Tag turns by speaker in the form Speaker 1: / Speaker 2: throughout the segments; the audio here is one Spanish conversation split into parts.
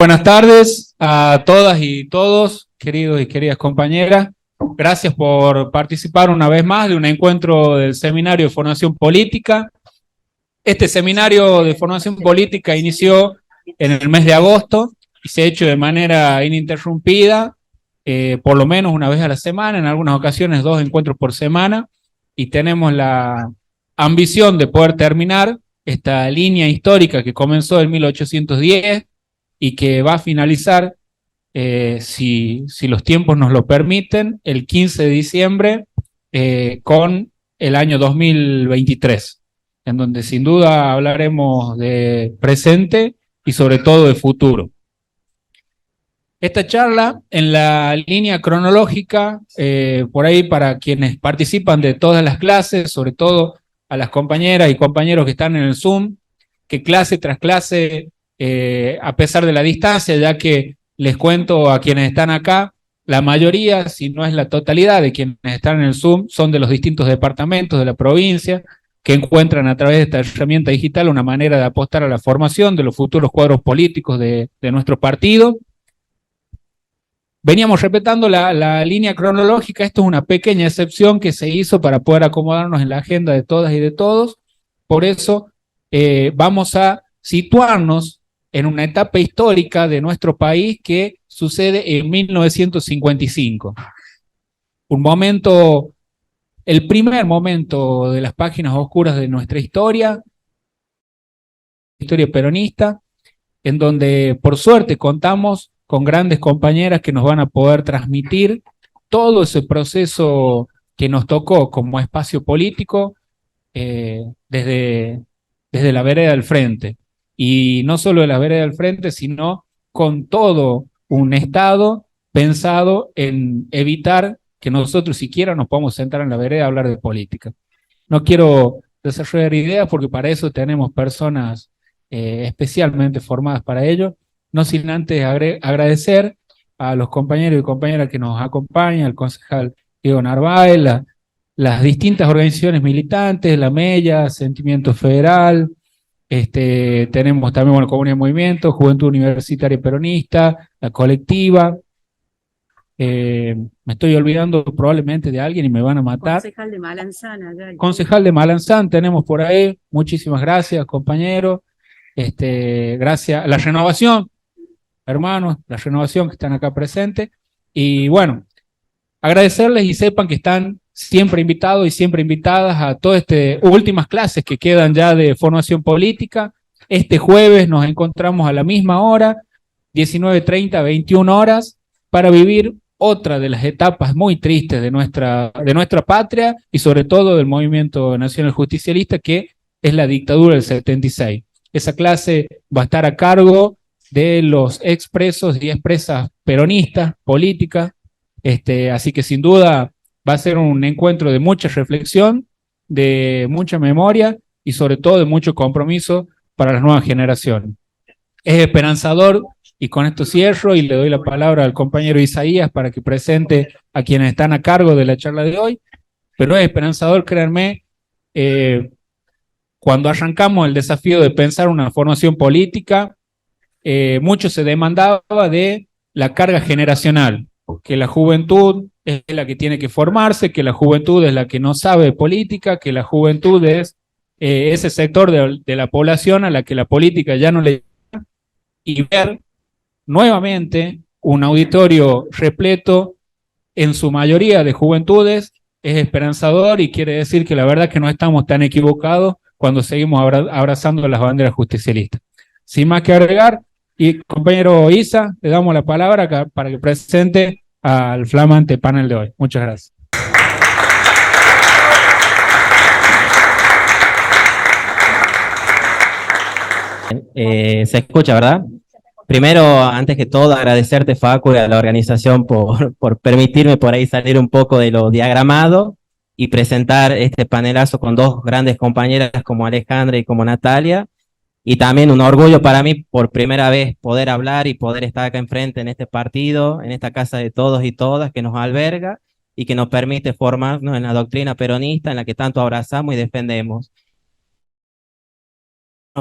Speaker 1: Buenas tardes a todas y todos, queridos y queridas compañeras. Gracias por participar una vez más de un encuentro del Seminario de Formación Política. Este Seminario de Formación Política inició en el mes de agosto y se ha hecho de manera ininterrumpida, por lo menos una vez a la semana, en algunas ocasiones 2 encuentros por semana, y tenemos la ambición de poder terminar esta línea histórica que comenzó en 1810 y que va a finalizar, si los tiempos nos lo permiten, el 15 de diciembre con el año 2023, en donde sin duda hablaremos de presente y sobre todo de futuro. Esta charla, en la línea cronológica, por ahí para quienes participan de todas las clases, sobre todo a las compañeras y compañeros que están en el Zoom, que clase tras clase, a pesar de la distancia, ya que les cuento a quienes están acá, la mayoría, si no es la totalidad de quienes están en el Zoom, son de los distintos departamentos de la provincia, que encuentran a través de esta herramienta digital una manera de apostar a la formación de los futuros cuadros políticos de nuestro partido. Veníamos respetando la línea cronológica. Esto es una pequeña excepción que se hizo para poder acomodarnos en la agenda de todas y de todos. Por eso vamos a situarnos en una etapa histórica de nuestro país que sucede en 1955. Un momento, el primer momento de las páginas oscuras de nuestra historia peronista, en donde por suerte contamos con grandes compañeras que nos van a poder transmitir todo ese proceso que nos tocó como espacio político, desde la vereda del frente. Y no solo de la vereda del frente, sino con todo un Estado pensado en evitar que nosotros siquiera nos podamos sentar en la vereda a hablar de política. No quiero desarrollar ideas porque para eso tenemos personas especialmente formadas para ello, no sin antes agradecer a los compañeros y compañeras que nos acompañan, al concejal Diego Narváez, las distintas organizaciones militantes, la MELLA, Sentimiento Federal, tenemos también, bueno, Comunidad de Movimiento, Juventud Universitaria Peronista, la colectiva. Me estoy olvidando probablemente de alguien y me van a matar.
Speaker 2: Concejal de Malanzana.
Speaker 1: Concejal de Malanzán tenemos por ahí. Muchísimas gracias, compañeros. Gracias a la renovación, hermanos, la renovación que están acá presentes. Y bueno, agradecerles y sepan que están siempre invitados y siempre invitadas a todas últimas clases que quedan ya de formación política. Este jueves nos encontramos a la misma hora, 19:30, 21 horas, para vivir otra de las etapas muy tristes de nuestra patria y sobre todo del movimiento nacional justicialista, que es la dictadura del 76. Esa clase va a estar a cargo de los expresos y expresas peronistas, políticas, así que sin duda va a ser un encuentro de mucha reflexión, de mucha memoria y sobre todo de mucho compromiso para las nuevas generaciones. Es esperanzador, y con esto cierro y le doy la palabra al compañero Isaías para que presente a quienes están a cargo de la charla de hoy, pero es esperanzador, créanme, cuando arrancamos el desafío de pensar una formación política, mucho se demandaba de la carga generacional, que la juventud es la que tiene que formarse, que la juventud es la que no sabe de política, que la juventud es ese sector de la población a la que la política ya no le... Y ver nuevamente un auditorio repleto, en su mayoría de juventudes, es esperanzador y quiere decir que la verdad que no estamos tan equivocados cuando seguimos abrazando las banderas justicialistas. Sin más que agregar, y compañero Isa, le damos la palabra para que presente al flamante panel de hoy. Muchas gracias.
Speaker 3: Se escucha, ¿verdad? Primero, antes que todo, agradecerte, Facu, y a la organización por permitirme por ahí salir un poco de lo diagramado y presentar este panelazo con dos grandes compañeras como Alejandra y como Natalia. Y también un orgullo para mí por primera vez poder hablar y poder estar acá enfrente en este partido, en esta casa de todos y todas que nos alberga y que nos permite formarnos en la doctrina peronista en la que tanto abrazamos y defendemos.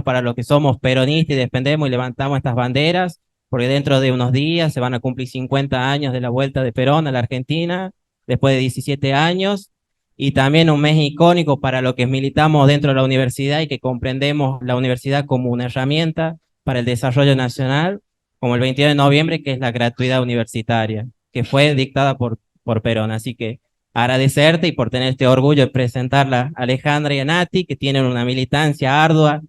Speaker 3: Para los que somos peronistas y defendemos y levantamos estas banderas, porque dentro de unos días se van a cumplir 50 años de la vuelta de Perón a la Argentina, después de 17 años, y también un mes icónico para lo que militamos dentro de la universidad y que comprendemos la universidad como una herramienta para el desarrollo nacional, como el 22 de noviembre, que es la gratuidad universitaria, que fue dictada por Perón. Así que agradecerte y por tener este orgullo de presentarla a Alejandra y a Nati, que tienen una militancia ardua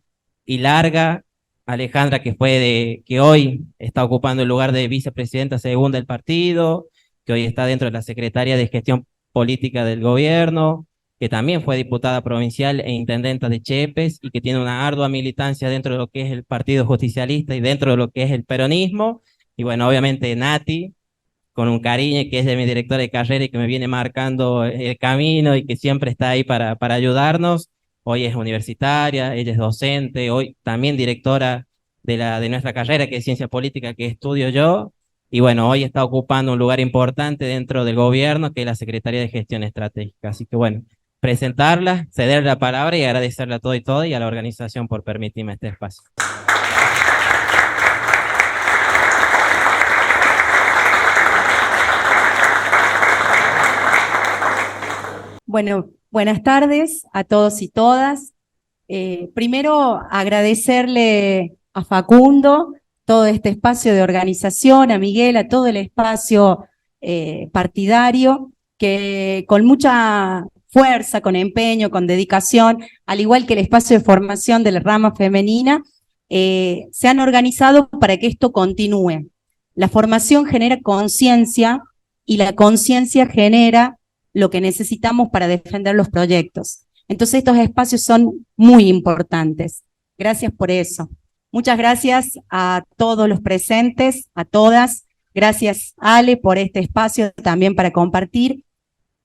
Speaker 3: y larga. Alejandra, que hoy está ocupando el lugar de vicepresidenta segunda del partido, que hoy está dentro de la Secretaría de Gestión Política del Gobierno, que también fue diputada provincial e intendenta de Chepes y que tiene una ardua militancia dentro de lo que es el Partido Justicialista y dentro de lo que es el peronismo. Y bueno, obviamente Nati, con un cariño, que es de mi directora de carrera y que me viene marcando el camino y que siempre está ahí para ayudarnos. Hoy es universitaria, ella es docente, hoy también directora de nuestra carrera, que es Ciencia Política, que estudio yo. Y bueno, hoy está ocupando un lugar importante dentro del gobierno, que es la Secretaría de Gestión Estratégica. Así que bueno, presentarla, ceder la palabra y agradecerle a todo y todo y a la organización por permitirme este espacio.
Speaker 2: Bueno, buenas tardes a todos y todas. Primero, agradecerle a Facundo todo este espacio de organización, a Miguel, a todo el espacio partidario, que con mucha fuerza, con empeño, con dedicación, al igual que el espacio de formación de la rama femenina, se han organizado para que esto continúe. La formación genera conciencia y la conciencia genera lo que necesitamos para defender los proyectos. Entonces estos espacios son muy importantes. Gracias por eso. Muchas gracias a todos los presentes, a todas. Gracias, Ale, por este espacio también para compartir.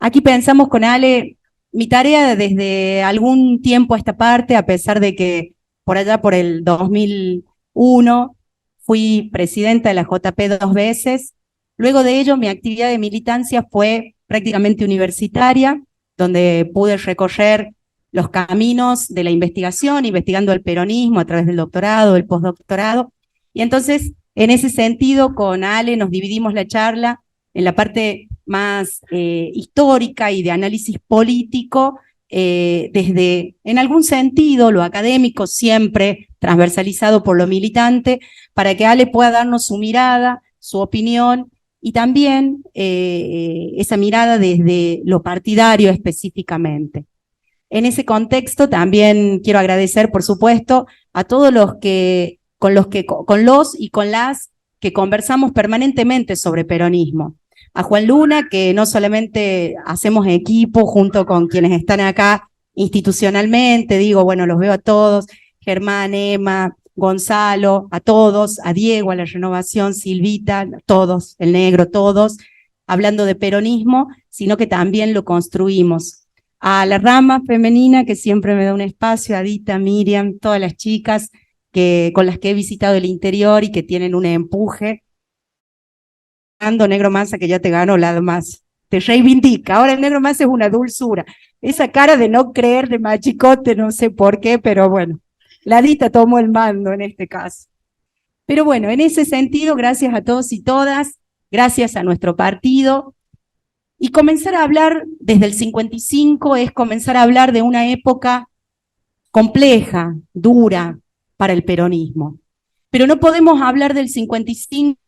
Speaker 2: Aquí pensamos con Ale, mi tarea desde algún tiempo a esta parte, a pesar de que por allá por el 2001 fui presidenta de la JP 2 veces. Luego de ello, mi actividad de militancia fue prácticamente universitaria, donde pude recorrer los caminos de la investigación, investigando el peronismo a través del doctorado, el postdoctorado. Y entonces, en ese sentido, con Ale nos dividimos la charla en la parte más histórica y de análisis político, desde, en algún sentido, lo académico, siempre transversalizado por lo militante, para que Ale pueda darnos su mirada, su opinión, y también esa mirada desde lo partidario específicamente. En ese contexto también quiero agradecer, por supuesto, a todos los que, con los y con las que conversamos permanentemente sobre peronismo. A Juan Luna, que no solamente hacemos equipo junto con quienes están acá institucionalmente, digo, bueno, los veo a todos, Germán, Emma, Gonzalo, a todos, a Diego, a la Renovación, Silvita, todos, el Negro, todos, hablando de peronismo, sino que también lo construimos. A la rama femenina, que siempre me da un espacio, a Dita, Miriam, todas las chicas con las que he visitado el interior y que tienen un empuje. Negro Massa, que ya te ganó la más, te reivindica. Ahora el Negro Massa es una dulzura. Esa cara de no creer, de machicote, no sé por qué, pero bueno. La Dita tomó el mando en este caso. Pero bueno, en ese sentido, gracias a todos y todas, gracias a nuestro partido. Y comenzar a hablar desde el 55 es comenzar a hablar de una época compleja, dura para el peronismo. Pero no podemos hablar del 55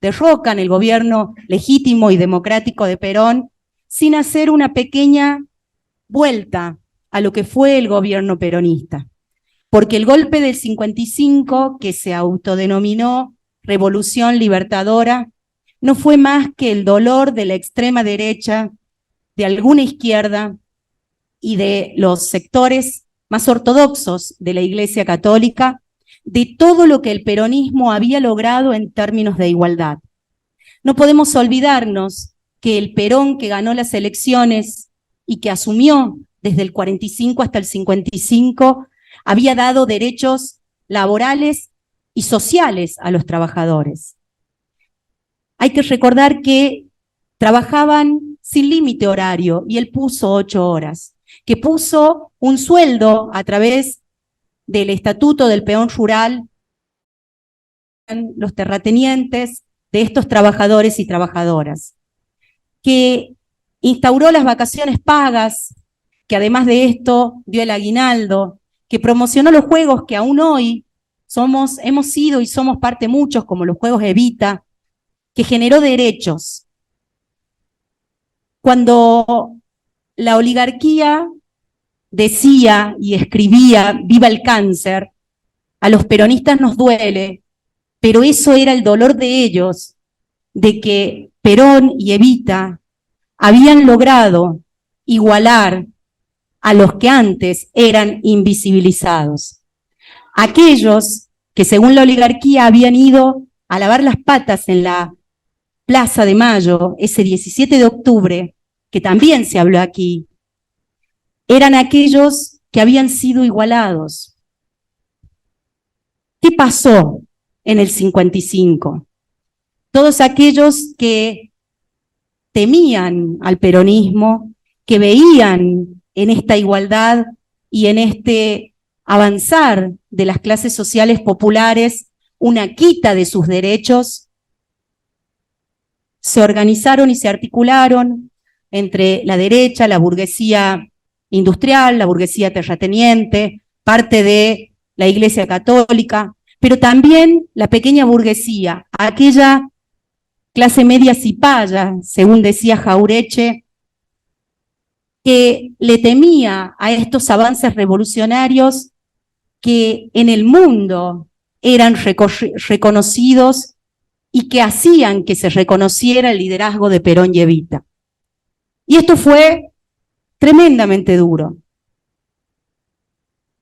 Speaker 2: derrocan el gobierno legítimo y democrático de Perón sin hacer una pequeña vuelta a lo que fue el gobierno peronista. Porque el golpe del 55, que se autodenominó Revolución Libertadora, no fue más que el dolor de la extrema derecha, de alguna izquierda y de los sectores más ortodoxos de la Iglesia Católica, de todo lo que el peronismo había logrado en términos de igualdad. No podemos olvidarnos que el Perón, que ganó las elecciones y que asumió desde el 45 hasta el 55, había dado derechos laborales y sociales a los trabajadores. Hay que recordar que trabajaban sin límite horario y él puso 8 horas, que puso un sueldo a través del Estatuto del Peón Rural los terratenientes de estos trabajadores y trabajadoras, que instauró las vacaciones pagas, que además de esto dio el aguinaldo, que promocionó los juegos que aún hoy hemos sido y somos parte muchos, como los juegos Evita, que generó derechos. Cuando la oligarquía decía y escribía "viva el cáncer", a los peronistas nos duele, pero eso era el dolor de ellos, de que Perón y Evita habían logrado igualar a los que antes eran invisibilizados. Aquellos que según la oligarquía habían ido a lavar las patas en la Plaza de Mayo, ese 17 de octubre, que también se habló aquí, eran aquellos que habían sido igualados. ¿Qué pasó en el 55? Todos aquellos que temían al peronismo, que veían en esta igualdad y en este avanzar de las clases sociales populares una quita de sus derechos, se organizaron y se articularon entre la derecha, la burguesía industrial, la burguesía terrateniente, parte de la Iglesia Católica, pero también la pequeña burguesía, aquella clase media cipaya, según decía Jauretche, que le temía a estos avances revolucionarios que en el mundo eran reconocidos y que hacían que se reconociera el liderazgo de Perón y Evita. Y esto fue tremendamente duro.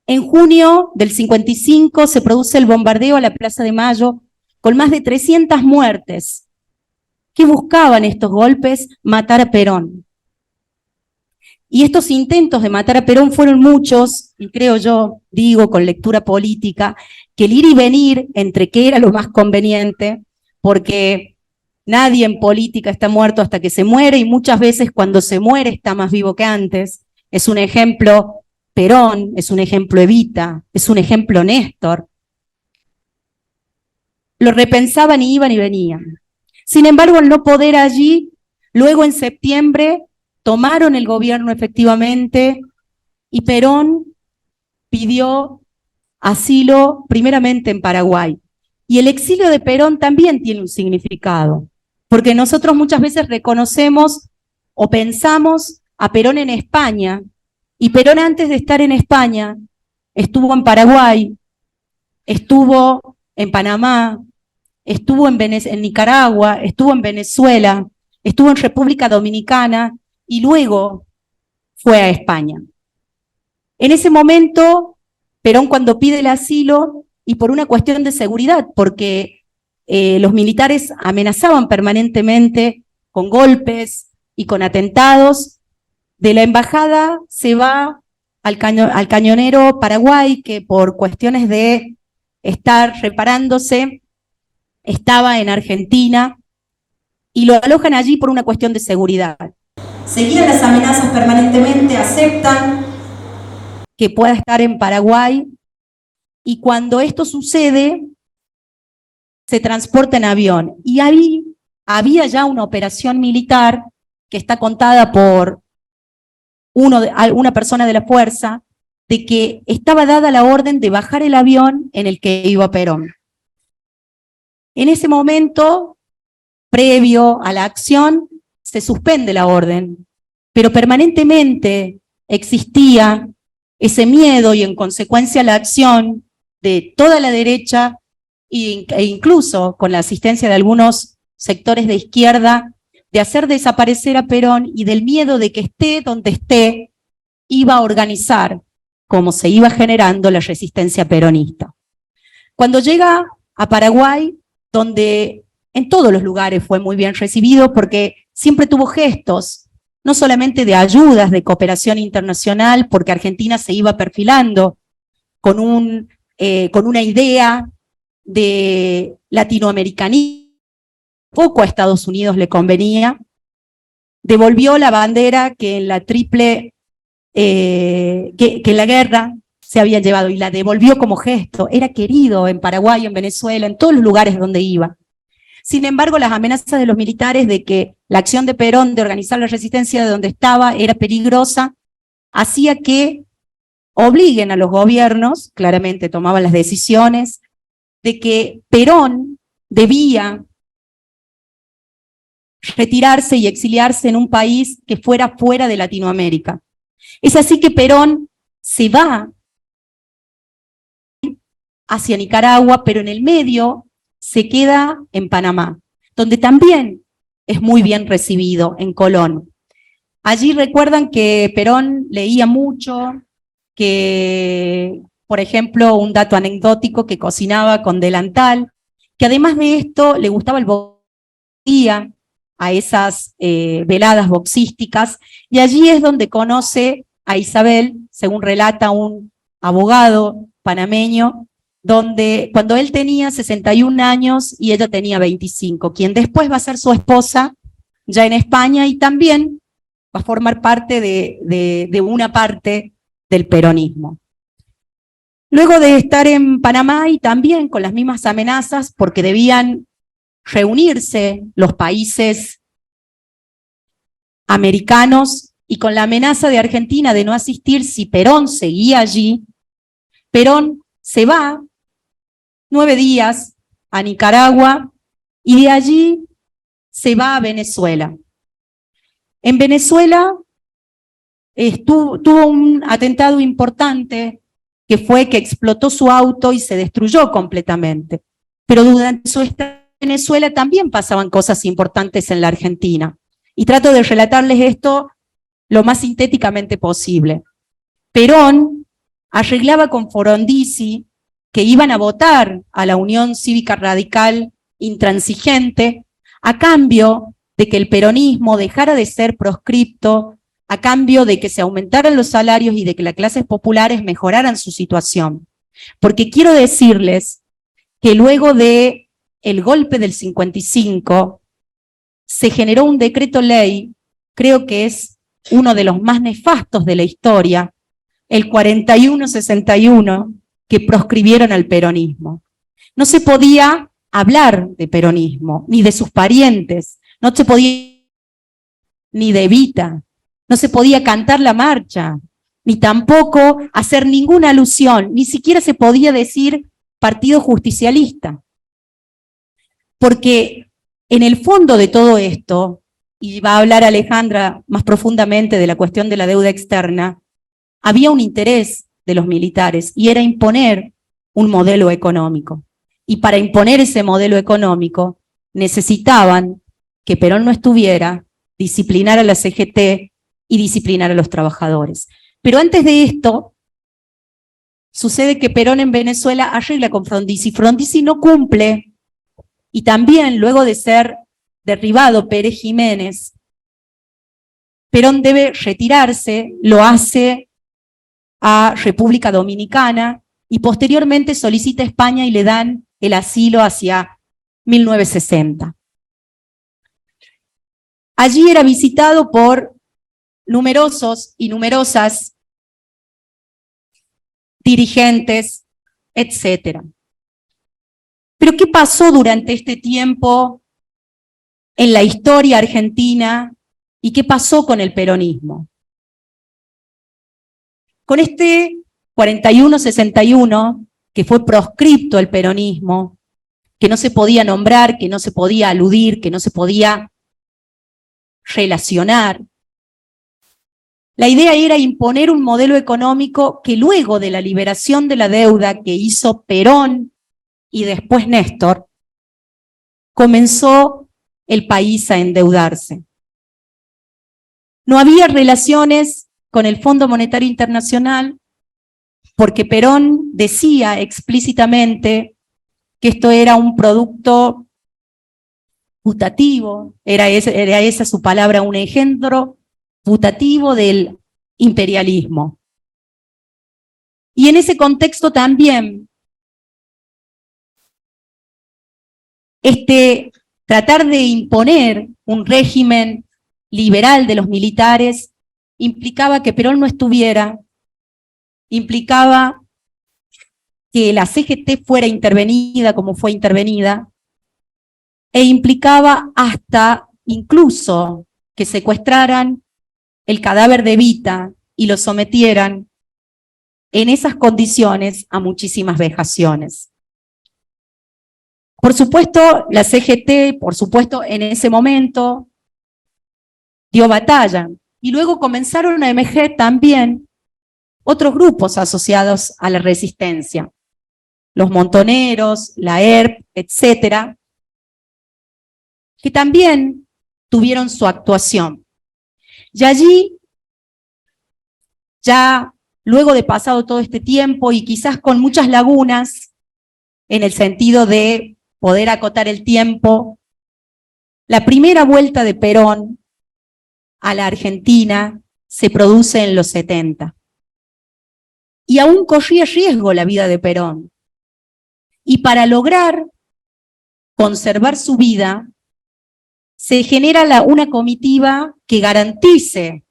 Speaker 2: En junio del 55 se produce el bombardeo a la Plaza de Mayo con más de 300 muertes. ¿Qué buscaban estos golpes? Matar a Perón. Y estos intentos de matar a Perón fueron muchos, y creo yo, digo con lectura política, que el ir y venir entre qué era lo más conveniente, porque nadie en política está muerto hasta que se muere, y muchas veces cuando se muere está más vivo que antes. Es un ejemplo Perón, es un ejemplo Evita, es un ejemplo Néstor. Lo repensaban y iban y venían. Sin embargo, al no poder allí, luego en septiembre tomaron el gobierno efectivamente y Perón pidió asilo primeramente en Paraguay. Y el exilio de Perón también tiene un significado, porque nosotros muchas veces reconocemos o pensamos a Perón en España, y Perón antes de estar en España estuvo en Paraguay, estuvo en Panamá, estuvo en Nicaragua, estuvo en Venezuela, estuvo en República Dominicana y luego fue a España. En ese momento, Perón cuando pide el asilo, y por una cuestión de seguridad, porque los militares amenazaban permanentemente con golpes y con atentados, de la embajada se va al Cañonero Paraguay, que por cuestiones de estar reparándose, estaba en Argentina, y lo alojan allí por una cuestión de seguridad. Seguían las amenazas permanentemente, aceptan que pueda estar en Paraguay, y cuando esto sucede, se transporta en avión. Y ahí había ya una operación militar que está contada por una persona de la fuerza, de que estaba dada la orden de bajar el avión en el que iba Perón. En ese momento, previo a la acción, se suspende la orden, pero permanentemente existía ese miedo y en consecuencia la acción de toda la derecha e incluso con la asistencia de algunos sectores de izquierda de hacer desaparecer a Perón, y del miedo de que esté donde esté, iba a organizar cómo se iba generando la resistencia peronista. Cuando llega a Paraguay, donde en todos los lugares fue muy bien recibido porque siempre tuvo gestos, no solamente de ayudas, de cooperación internacional, porque Argentina se iba perfilando con una idea de latinoamericanismo, poco a Estados Unidos le convenía, devolvió la bandera que en la que en la guerra se había llevado y la devolvió como gesto. Era querido en Paraguay, en Venezuela, en todos los lugares donde iba. Sin embargo, las amenazas de los militares de que la acción de Perón de organizar la resistencia de donde estaba era peligrosa, hacía que obliguen a los gobiernos, claramente tomaban las decisiones, de que Perón debía retirarse y exiliarse en un país que fuera fuera de Latinoamérica. Es así que Perón se va hacia Nicaragua, pero en el medio se queda en Panamá, donde también es muy bien recibido, en Colón. Allí recuerdan que Perón leía mucho, que, por ejemplo, un dato anecdótico, que cocinaba con delantal, que además de esto le gustaba el boxeo, a esas veladas boxísticas, y allí es donde conoce a Isabel, según relata un abogado panameño, donde cuando él tenía 61 años y ella tenía 25, quien después va a ser su esposa ya en España y también va a formar parte de una parte del peronismo. Luego de estar en Panamá y también con las mismas amenazas, porque debían reunirse los países americanos y con la amenaza de Argentina de no asistir si Perón seguía allí, Perón se va 9 días a Nicaragua y de allí se va a Venezuela. En Venezuela tuvo un atentado importante que fue que explotó su auto y se destruyó completamente. Pero durante su estadía en Venezuela también pasaban cosas importantes en la Argentina. Y trato de relatarles esto lo más sintéticamente posible. Perón arreglaba con Frondizi que iban a votar a la Unión Cívica Radical Intransigente a cambio de que el peronismo dejara de ser proscripto, a cambio de que se aumentaran los salarios y de que las clases populares mejoraran su situación. Porque quiero decirles que luego de el golpe del 55, se generó un decreto ley, creo que es uno de los más nefastos de la historia, el 4161, que proscribieron al peronismo. No se podía hablar de peronismo, ni de sus parientes, no se podía ni de Evita, no se podía cantar la marcha, ni tampoco hacer ninguna alusión, ni siquiera se podía decir Partido Justicialista. Porque en el fondo de todo esto, y va a hablar Alejandra más profundamente de la cuestión de la deuda externa, había un interés de los militares y era imponer un modelo económico. Y para imponer ese modelo económico necesitaban que Perón no estuviera, disciplinar a la CGT y disciplinar a los trabajadores. Pero antes de esto, sucede que Perón en Venezuela arregla con Frondizi. Frondizi no cumple. Y también, luego de ser derribado Pérez Jiménez, Perón debe retirarse, lo hace a República Dominicana y posteriormente solicita a España y le dan el asilo hacia 1960. Allí era visitado por numerosos y numerosas dirigentes, etcétera. Pero ¿qué pasó durante este tiempo en la historia argentina y qué pasó con el peronismo? Con este 4161, que fue proscripto el peronismo, que no se podía nombrar, que no se podía aludir, que no se podía relacionar, la idea era imponer un modelo económico que luego de la liberación de la deuda que hizo Perón y después Néstor, comenzó el país a endeudarse. No había relaciones con el Fondo Monetario Internacional porque Perón decía explícitamente que esto era un producto putativo, era esa su palabra, un engendro putativo del imperialismo. Y en ese contexto también, tratar de imponer un régimen liberal de los militares implicaba que Perón no estuviera implicaba que la CGT fuera intervenida como fue intervenida, e implicaba hasta incluso que secuestraran el cadáver de Evita y lo sometieran en esas condiciones a muchísimas vejaciones. Por supuesto, la CGT, por supuesto, en ese momento dio batalla, y luego comenzaron a emerger también otros grupos asociados a la resistencia, los montoneros, la ERP, etcétera, que también tuvieron su actuación. Y allí, ya luego de pasado todo este tiempo y quizás con muchas lagunas, en el sentido de poder acotar el tiempo, la primera vuelta de Perón a la Argentina se produce en los 70. Y aún corría riesgo la vida de Perón. Y para lograr conservar su vida, se genera una comitiva que garantice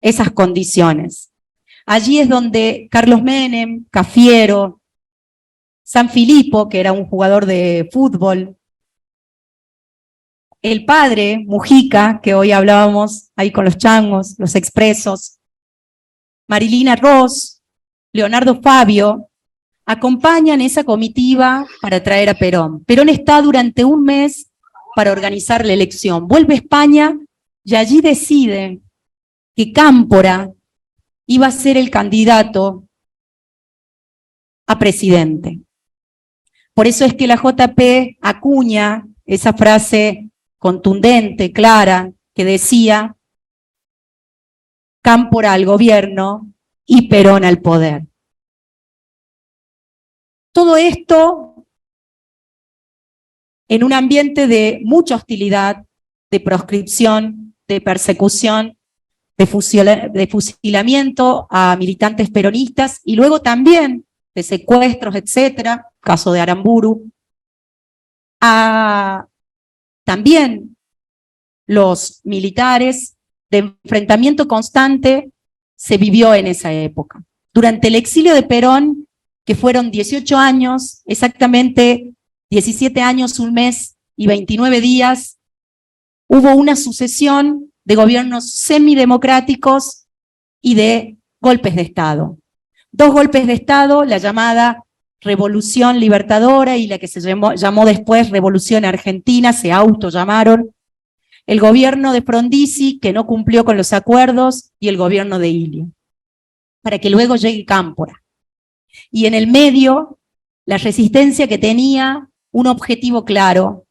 Speaker 2: esas condiciones. Allí es donde Carlos Menem, Cafiero, Sanfilippo, que era un jugador de fútbol, el padre, Mujica, que hoy hablábamos ahí con los changos, los expresos, Marilina Ross, Leonardo Fabio, acompañan esa comitiva para traer a Perón. Perón está durante un mes para organizar la elección. Vuelve a España y allí decide que Cámpora iba a ser el candidato a presidente. Por eso es que la JP acuña esa frase contundente, clara, que decía: Cámpora al gobierno y Perón al poder. Todo esto en un ambiente de mucha hostilidad, de proscripción, de persecución, de fusilamiento a militantes peronistas y luego también de secuestros, etcétera, caso de Aramburu, a también los militares, de enfrentamiento constante se vivió en esa época. Durante el exilio de Perón, que fueron 18 años, exactamente 17 años, un mes y 29 días, hubo una sucesión de gobiernos semidemocráticos y de golpes de Estado. 2 golpes de Estado, la llamada Revolución Libertadora y la que se llamó después Revolución Argentina, se autollamaron. El gobierno de Frondizi, que no cumplió con los acuerdos, y el gobierno de Ilio, para que luego llegue Cámpora. Y en el medio, la resistencia que tenía un objetivo claro,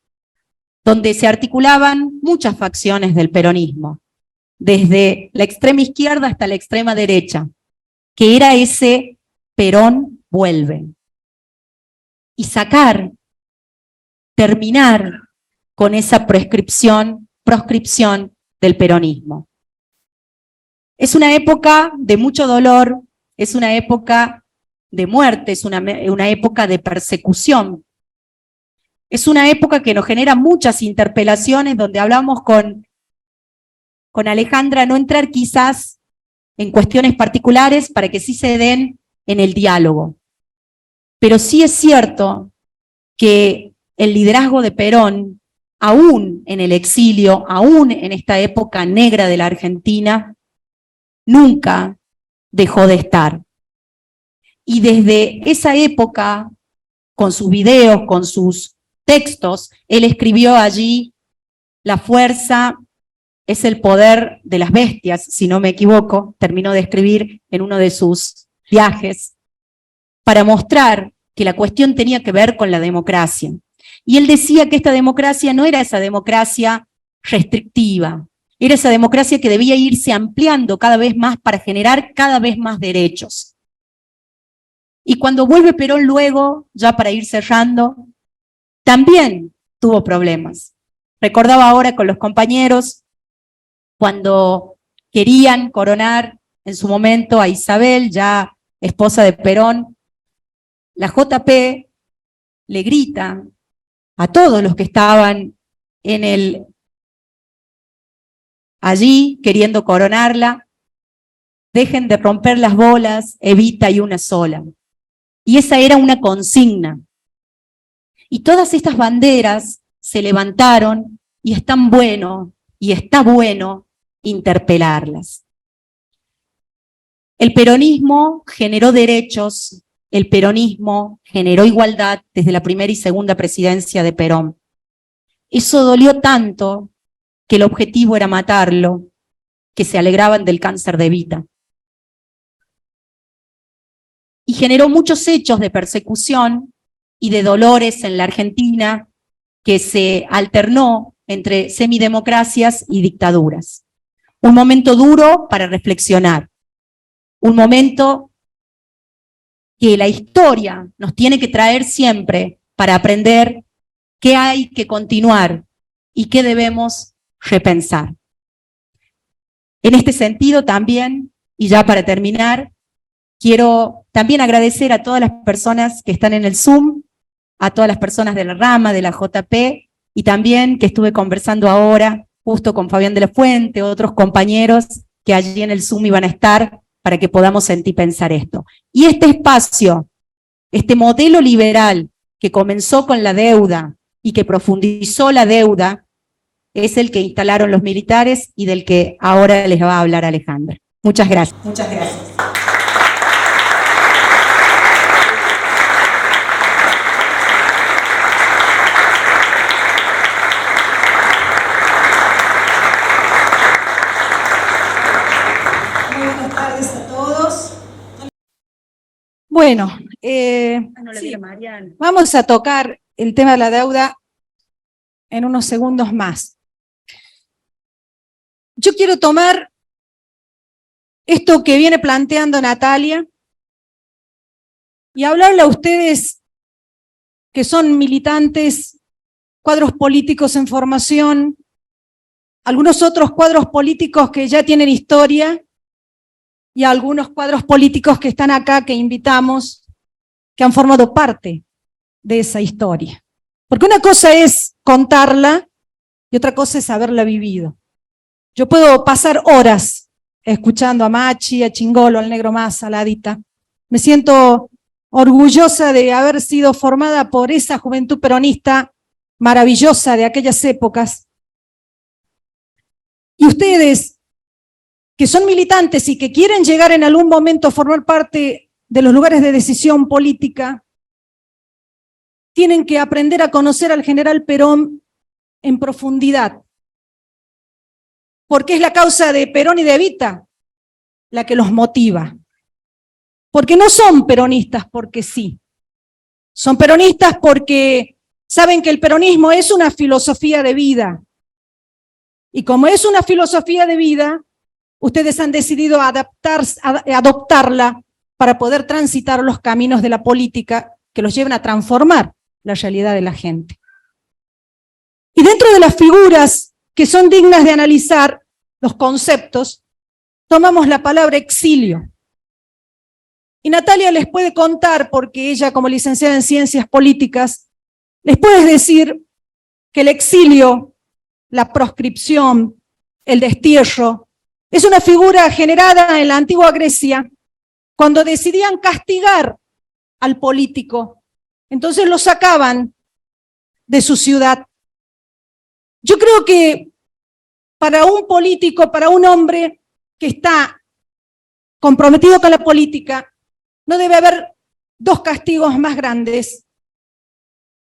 Speaker 2: donde se articulaban muchas facciones del peronismo, desde la extrema izquierda hasta la extrema derecha, que era ese Perón vuelve. Y terminar con esa proscripción del peronismo. Es una época de mucho dolor, es una época de muerte, es una época de persecución. Es una época que nos genera muchas interpelaciones, donde hablamos con Alejandra, no entrar quizás en cuestiones particulares para que sí se den en el diálogo. Pero sí es cierto que el liderazgo de Perón, aún en el exilio, aún en esta época negra de la Argentina, nunca dejó de estar. Y desde esa época, con sus videos, con sus textos, él escribió allí: la fuerza es el poder de las bestias, si no me equivoco, terminó de escribir en uno de sus viajes, para mostrar que la cuestión tenía que ver con la democracia. Y él decía que esta democracia no era esa democracia restrictiva, era esa democracia que debía irse ampliando cada vez más para generar cada vez más derechos. Y cuando vuelve Perón luego, ya para ir cerrando, también tuvo problemas. Recordaba ahora con los compañeros cuando querían coronar en su momento a Isabel, ya esposa de Perón, la JP le grita a todos los que estaban allí queriendo coronarla, dejen de romper las bolas, Evita y una sola. Y esa era una consigna. Y todas estas banderas se levantaron y está bueno interpelarlas. El peronismo generó derechos, el peronismo generó igualdad desde la primera y segunda presidencia de Perón. Eso dolió tanto que el objetivo era matarlo, que se alegraban del cáncer de Evita. Y generó muchos hechos de persecución y de dolores en la Argentina que se alternó entre semidemocracias y dictaduras. Un momento duro para reflexionar, un momento que la historia nos tiene que traer siempre para aprender qué hay que continuar y qué debemos repensar. En este sentido también, y ya para terminar, quiero también agradecer a todas las personas que están en el Zoom, a todas las personas de la rama, de la JP, y también que estuve conversando ahora, justo con Fabián de la Fuente, otros compañeros que allí en el Zoom iban a estar, para que podamos sentir pensar esto. Y este espacio, este modelo liberal que comenzó con la deuda y que profundizó la deuda, es el que instalaron los militares y del que ahora les va a hablar Alejandra. Muchas gracias. Muchas gracias.
Speaker 4: Bueno, vamos a tocar el tema de la deuda en unos segundos más. Yo quiero tomar esto que viene planteando Natalia y hablarle a ustedes que son militantes, cuadros políticos en formación, algunos otros cuadros políticos que ya tienen historia, y a algunos cuadros políticos que están acá, que invitamos, que han formado parte de esa historia. Porque una cosa es contarla y otra cosa es haberla vivido. Yo puedo pasar horas escuchando a Machi, a Chingolo, al Negro Massa, a la Adita. Me siento orgullosa de haber sido formada por esa juventud peronista maravillosa de aquellas épocas. Y ustedes, que son militantes y que quieren llegar en algún momento a formar parte de los lugares de decisión política, tienen que aprender a conocer al general Perón en profundidad. Porque es la causa de Perón y de Evita la que los motiva. Porque no son peronistas porque sí. Son peronistas porque saben que el peronismo es una filosofía de vida. Y como es una filosofía de vida, ustedes han decidido adoptarla para poder transitar los caminos de la política que los lleven a transformar la realidad de la gente. Y dentro de las figuras que son dignas de analizar, los conceptos, tomamos la palabra exilio. Y Natalia les puede contar, porque ella como licenciada en Ciencias Políticas, les puede decir que el exilio, la proscripción, el destierro, es una figura generada en la antigua Grecia cuando decidían castigar al político. Entonces lo sacaban de su ciudad. Yo creo que para un político, para un hombre que está comprometido con la política, no debe haber dos castigos más grandes.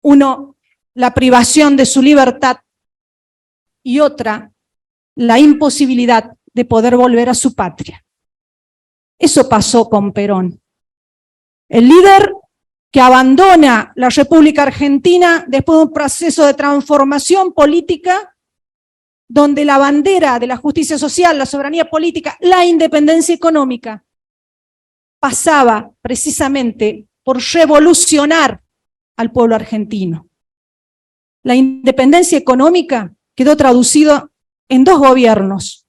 Speaker 4: Uno, la privación de su libertad, y otra, la imposibilidad de poder volver a su patria. Eso pasó con Perón. El líder que abandona la República Argentina después de un proceso de transformación política donde la bandera de la justicia social, la soberanía política, la independencia económica pasaba precisamente por revolucionar al pueblo argentino. La independencia económica quedó traducido en dos gobiernos.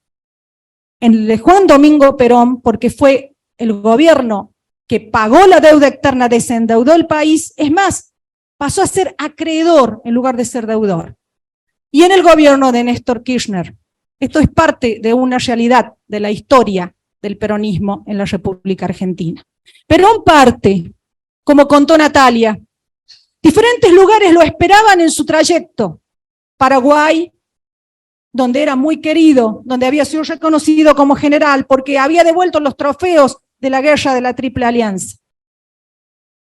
Speaker 4: En el de Juan Domingo Perón, porque fue el gobierno que pagó la deuda externa, desendeudó el país, es más, pasó a ser acreedor en lugar de ser deudor. Y en el gobierno de Néstor Kirchner, esto es parte de una realidad de la historia del peronismo en la República Argentina. Perón parte, como contó Natalia, diferentes lugares lo esperaban en su trayecto. Paraguay, donde era muy querido, donde había sido reconocido como general, porque había devuelto los trofeos de la guerra de la Triple Alianza.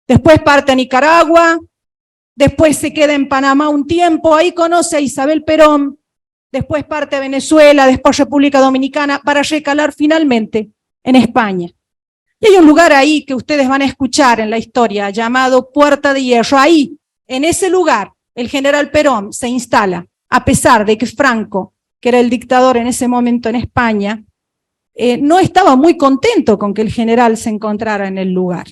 Speaker 4: Después parte a Nicaragua, después se queda en Panamá un tiempo, ahí conoce a Isabel Perón, después parte a Venezuela, después República Dominicana, para recalar finalmente en España. Y hay un lugar ahí que ustedes van a escuchar en la historia, llamado Puerta de Hierro. Ahí, en ese lugar, el general Perón se instala, a pesar de que Franco, que era el dictador en ese momento en España, no estaba muy contento con que el general se encontrara en el lugar.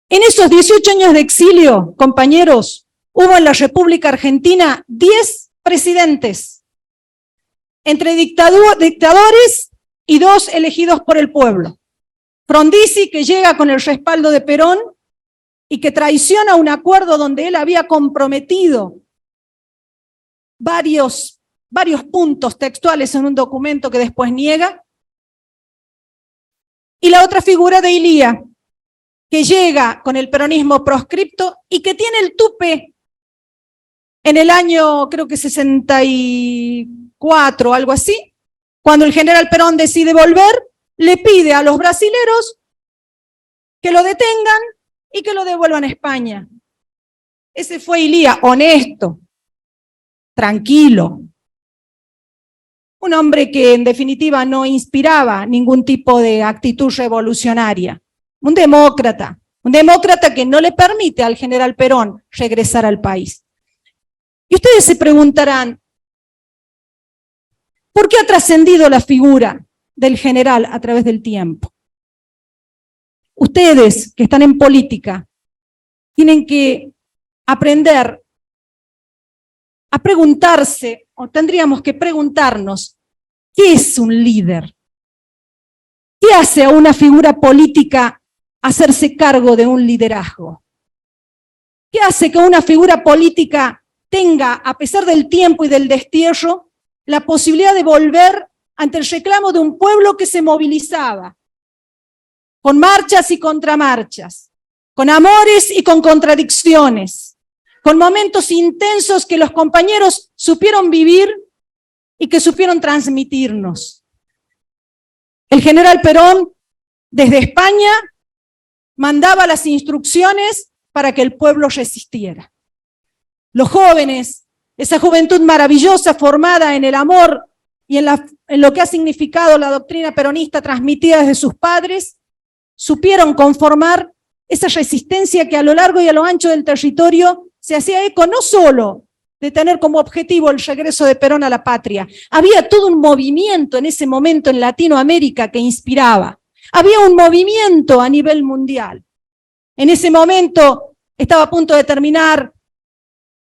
Speaker 4: En esos 18 años de exilio, compañeros, hubo en la República Argentina 10 presidentes, entre dictadores y 2 elegidos por el pueblo. Frondizi, que llega con el respaldo de Perón y que traiciona un acuerdo donde él había comprometido varios puntos textuales en un documento que después niega. Y la otra figura de Ilía, que llega con el peronismo proscripto y que tiene el tupe en el año, creo que 64 o algo así, cuando el general Perón decide volver, le pide a los brasileros que lo detengan y que lo devuelvan a España. Ese fue Ilía, honesto, tranquilo. Un hombre que en definitiva no inspiraba ningún tipo de actitud revolucionaria. Un demócrata que no le permite al general Perón regresar al país. Y ustedes se preguntarán, ¿por qué ha trascendido la figura del general a través del tiempo? Ustedes que están en política tienen que aprender a preguntarse, o tendríamos que preguntarnos, ¿qué es un líder? ¿Qué hace a una figura política hacerse cargo de un liderazgo? ¿Qué hace que una figura política tenga, a pesar del tiempo y del destierro, la posibilidad de volver ante el reclamo de un pueblo que se movilizaba, con marchas y contramarchas, con amores y con contradicciones, con momentos intensos que los compañeros supieron vivir y que supieron transmitirnos? El general Perón, desde España, mandaba las instrucciones para que el pueblo resistiera. Los jóvenes, esa juventud maravillosa formada en el amor y en lo que ha significado la doctrina peronista transmitida desde sus padres, supieron conformar esa resistencia que a lo largo y a lo ancho del territorio se hacía eco no solo de tener como objetivo el regreso de Perón a la patria. Había todo un movimiento en ese momento en Latinoamérica que inspiraba. Había un movimiento a nivel mundial. En ese momento estaba a punto de terminar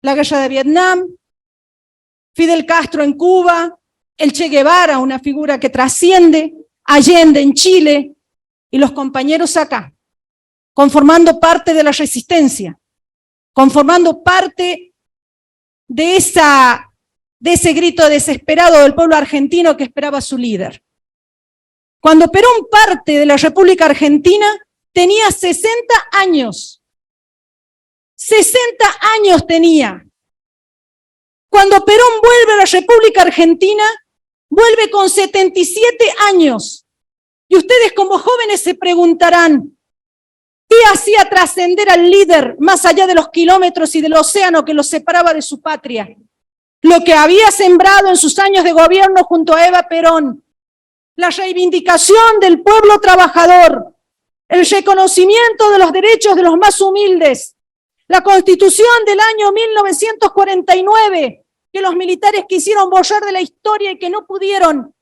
Speaker 4: la guerra de Vietnam, Fidel Castro en Cuba, el Che Guevara, una figura que trasciende, Allende en Chile, y los compañeros acá, conformando parte de la resistencia, conformando parte de ese grito desesperado del pueblo argentino que esperaba a su líder. Cuando Perón parte de la República Argentina, tenía 60 años. 60 años tenía. Cuando Perón vuelve a la República Argentina, vuelve con 77 años. Y ustedes como jóvenes se preguntarán, ¿qué hacía trascender al líder más allá de los kilómetros y del océano que los separaba de su patria? Lo que había sembrado en sus años de gobierno junto a Eva Perón, la reivindicación del pueblo trabajador, el reconocimiento de los derechos de los más humildes, la Constitución del año 1949, que los militares quisieron borrar de la historia y que no pudieron,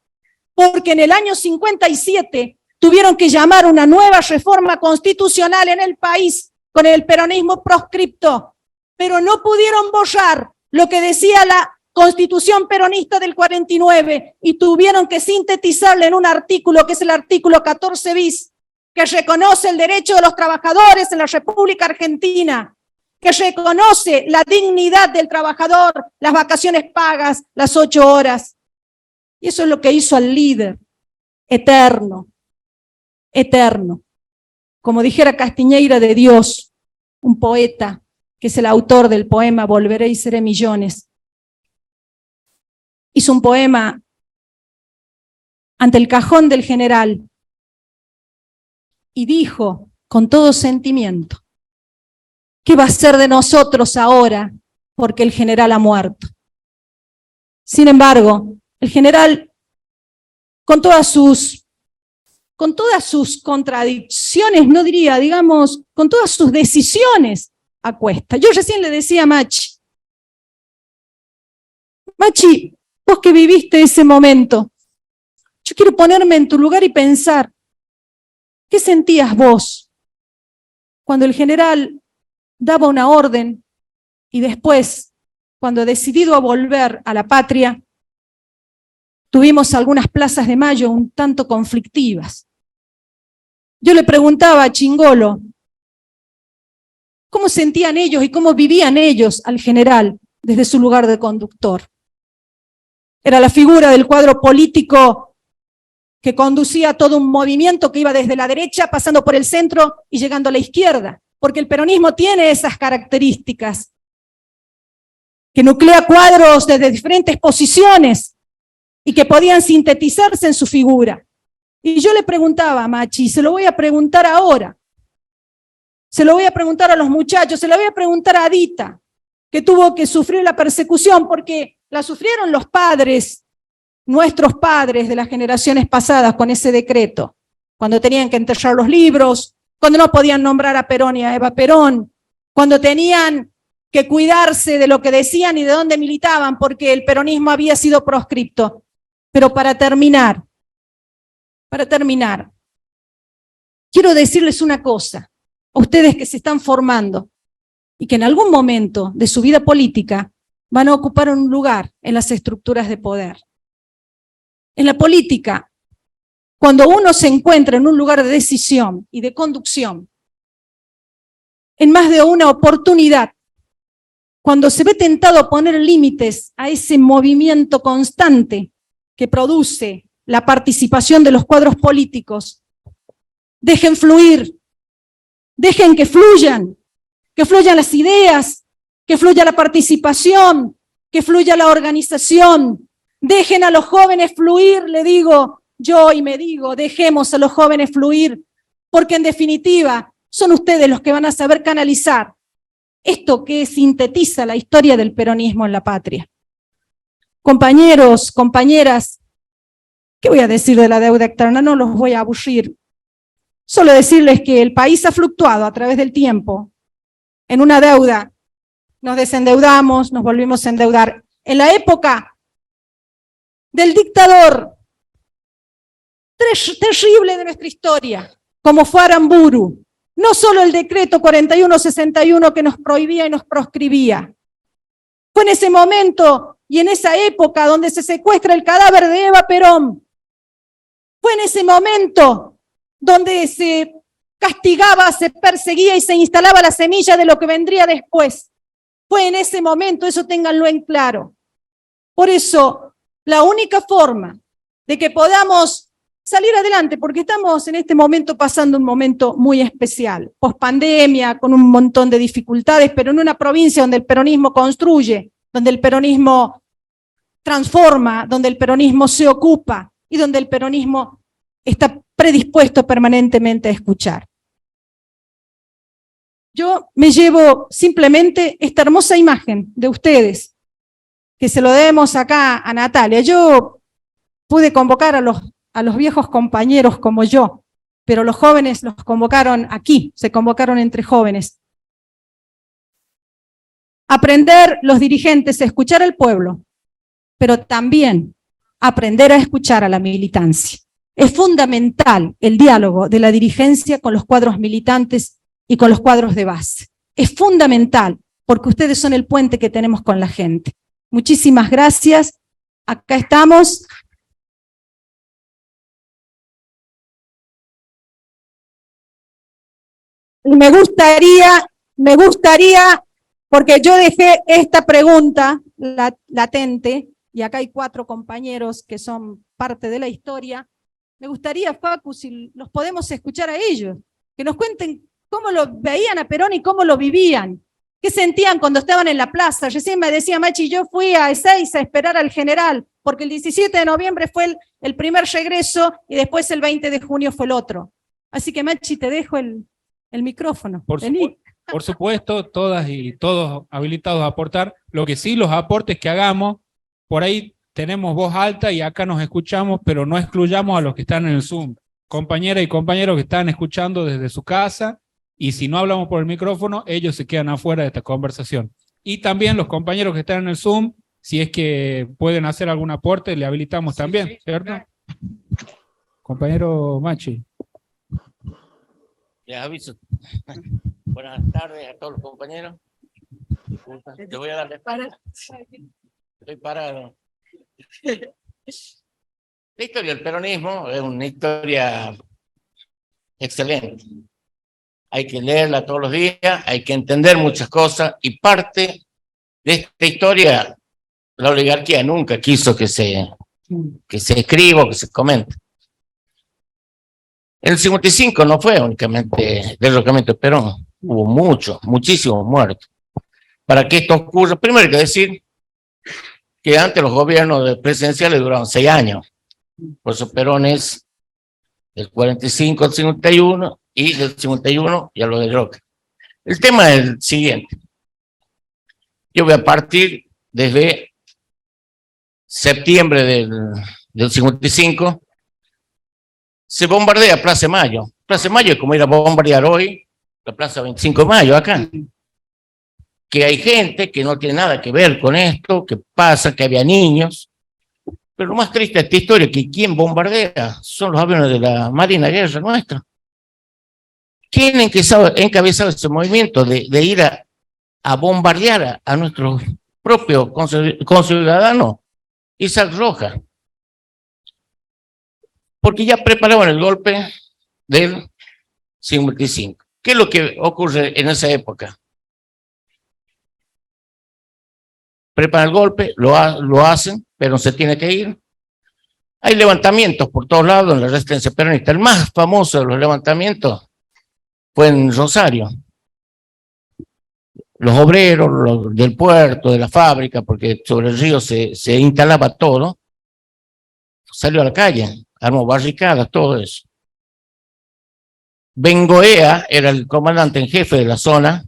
Speaker 4: porque en el año 57 tuvieron que llamar una nueva reforma constitucional en el país con el peronismo proscripto, pero no pudieron borrar lo que decía la Constitución peronista del 49 y tuvieron que sintetizarle en un artículo que es el artículo 14 bis, que reconoce el derecho de los trabajadores en la República Argentina, que reconoce la dignidad del trabajador, las vacaciones pagas, las 8 horas. Y eso es lo que hizo al líder. eterno, eterno. Como dijera Castiñeira de Dios, un poeta que es el autor del poema Volveré y seré millones. Hizo un poema ante el cajón del general y dijo con todo sentimiento: ¿qué va a ser de nosotros ahora porque el general ha muerto? Sin embargo, el general, con todas sus contradicciones, no diría, digamos, con todas sus decisiones, acuesta. Yo recién le decía a Machi, vos que viviste ese momento, yo quiero ponerme en tu lugar y pensar, ¿qué sentías vos cuando el general daba una orden y después, cuando decidido a volver a la patria, tuvimos algunas plazas de Mayo un tanto conflictivas? Yo le preguntaba a Chingolo cómo sentían ellos y cómo vivían ellos al general desde su lugar de conductor. Era la figura del cuadro político que conducía todo un movimiento que iba desde la derecha, pasando por el centro y llegando a la izquierda, porque el peronismo tiene esas características, que nuclea cuadros desde diferentes posiciones y que podían sintetizarse en su figura. Y yo le preguntaba a Machi, se lo voy a preguntar ahora, se lo voy a preguntar a los muchachos, se lo voy a preguntar a Adita, que tuvo que sufrir la persecución porque la sufrieron los padres, nuestros padres de las generaciones pasadas con ese decreto, cuando tenían que enterrar los libros, cuando no podían nombrar a Perón y a Eva Perón, cuando tenían que cuidarse de lo que decían y de dónde militaban porque el peronismo había sido proscripto. Pero para terminar, quiero decirles una cosa, a ustedes que se están formando y que en algún momento de su vida política van a ocupar un lugar en las estructuras de poder. En la política, cuando uno se encuentra en un lugar de decisión y de conducción, en más de una oportunidad, cuando se ve tentado a poner límites a ese movimiento constante que produce la participación de los cuadros políticos, dejen fluir, dejen que fluyan las ideas, que fluya la participación, que fluya la organización, dejen a los jóvenes fluir, le digo yo y me digo, dejemos a los jóvenes fluir, porque en definitiva son ustedes los que van a saber canalizar esto que sintetiza la historia del peronismo en la patria. Compañeros, compañeras, ¿qué voy a decir de la deuda externa? No los voy a aburrir. Solo decirles que el país ha fluctuado a través del tiempo en una deuda. Nos desendeudamos, nos volvimos a endeudar. En la época del dictador terrible de nuestra historia, como fue Aramburu, no solo el decreto 4161 que nos prohibía y nos proscribía. Fue en ese momento y en esa época donde se secuestra el cadáver de Eva Perón. Fue en ese momento donde se castigaba, se perseguía y se instalaba la semilla de lo que vendría después. Fue en ese momento, eso ténganlo en claro. Por eso, la única forma de que podamos salir adelante, porque estamos en este momento pasando un momento muy especial, pospandemia, con un montón de dificultades, pero en una provincia donde el peronismo construye, donde el peronismo transforma, donde el peronismo se ocupa y donde el peronismo está predispuesto permanentemente a escuchar. Yo me llevo simplemente esta hermosa imagen de ustedes, que se lo debemos acá a Natalia. Yo pude convocar a los viejos compañeros como yo, pero los jóvenes los convocaron aquí, se convocaron entre jóvenes. Aprender los dirigentes a escuchar al pueblo, pero también aprender a escuchar a la militancia. Es fundamental el diálogo de la dirigencia con los cuadros militantes y con los cuadros de base. Es fundamental, porque ustedes son el puente que tenemos con la gente. Muchísimas gracias. Acá estamos. Y me gustaría, porque yo dejé esta pregunta latente, y acá hay 4 compañeros que son parte de la historia, Me gustaría, Facu, si los podemos escuchar a ellos, que nos cuenten cómo lo veían a Perón y cómo lo vivían. ¿Qué sentían cuando estaban en la plaza? Recién me decía Machi, yo fui a Ezeiza a esperar al general, porque el 17 de noviembre fue el primer regreso y después el 20 de junio fue el otro. Así que Machi, te dejo el micrófono.
Speaker 1: Por supuesto, todas y todos habilitados a aportar. Lo que sí, los aportes que hagamos, por ahí tenemos voz alta y acá nos escuchamos, pero no excluyamos a los que están en el Zoom. Compañeras y compañeros que están escuchando desde su casa, y si no hablamos por el micrófono, ellos se quedan afuera de esta conversación. Y también los compañeros que están en el Zoom, si es que pueden hacer algún aporte, le habilitamos también, ¿cierto? Compañero Machi.
Speaker 5: Les aviso. Buenas tardes a todos los compañeros. Disculpa, te voy a dar la espalda. Estoy parado. La historia del peronismo es una historia excelente. Hay que leerla todos los días, hay que entender muchas cosas, y parte de esta historia, la oligarquía nunca quiso que se escriba o que se comente. En el 55 no fue únicamente el derrocamiento de Perón, hubo muchísimos muertos. Para que esto ocurra, primero hay que decir que antes los gobiernos presidenciales duraban 6 años, por eso Perón es del 45 al 51, y del 51 ya lo derroca. El tema es el siguiente. Yo voy a partir desde septiembre del 55, se bombardea Plaza de Mayo. Plaza de Mayo es como ir a bombardear hoy la Plaza 25 de Mayo acá. Que hay gente que no tiene nada que ver con esto, que pasa, que había niños. Pero lo más triste de esta historia es que quien bombardea son los aviones de la Marina Guerra nuestra. ¿Quién encabezado ese movimiento de ir a bombardear a nuestros propios conciudadanos? Isaac Rojas. Porque ya preparaban el golpe del 55. ¿Qué es lo que ocurre en esa época? Preparan el golpe, lo hacen, pero se tiene que ir. Hay levantamientos por todos lados en la resistencia peronista. El más famoso de los levantamientos fue en Rosario. Los obreros del puerto, de la fábrica, porque sobre el río se instalaba todo, salió a la calle, armó barricadas, todo eso. Bengoea era el comandante en jefe de la zona,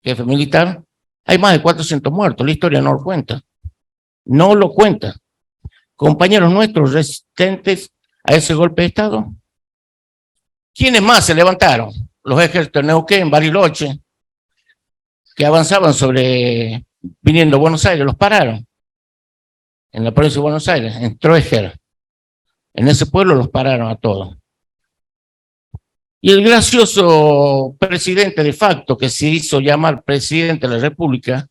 Speaker 5: jefe militar. Hay más de 400 muertos, la historia no lo cuenta. No lo cuenta. Compañeros nuestros resistentes a ese golpe de Estado. ¿Quiénes más se levantaron? Los ejércitos de Neuquén, Bariloche, que avanzaban viniendo a Buenos Aires, los pararon. En la provincia de Buenos Aires, en Troeger. En ese pueblo los pararon a todos. Y el gracioso presidente de facto, que se hizo llamar presidente de la República,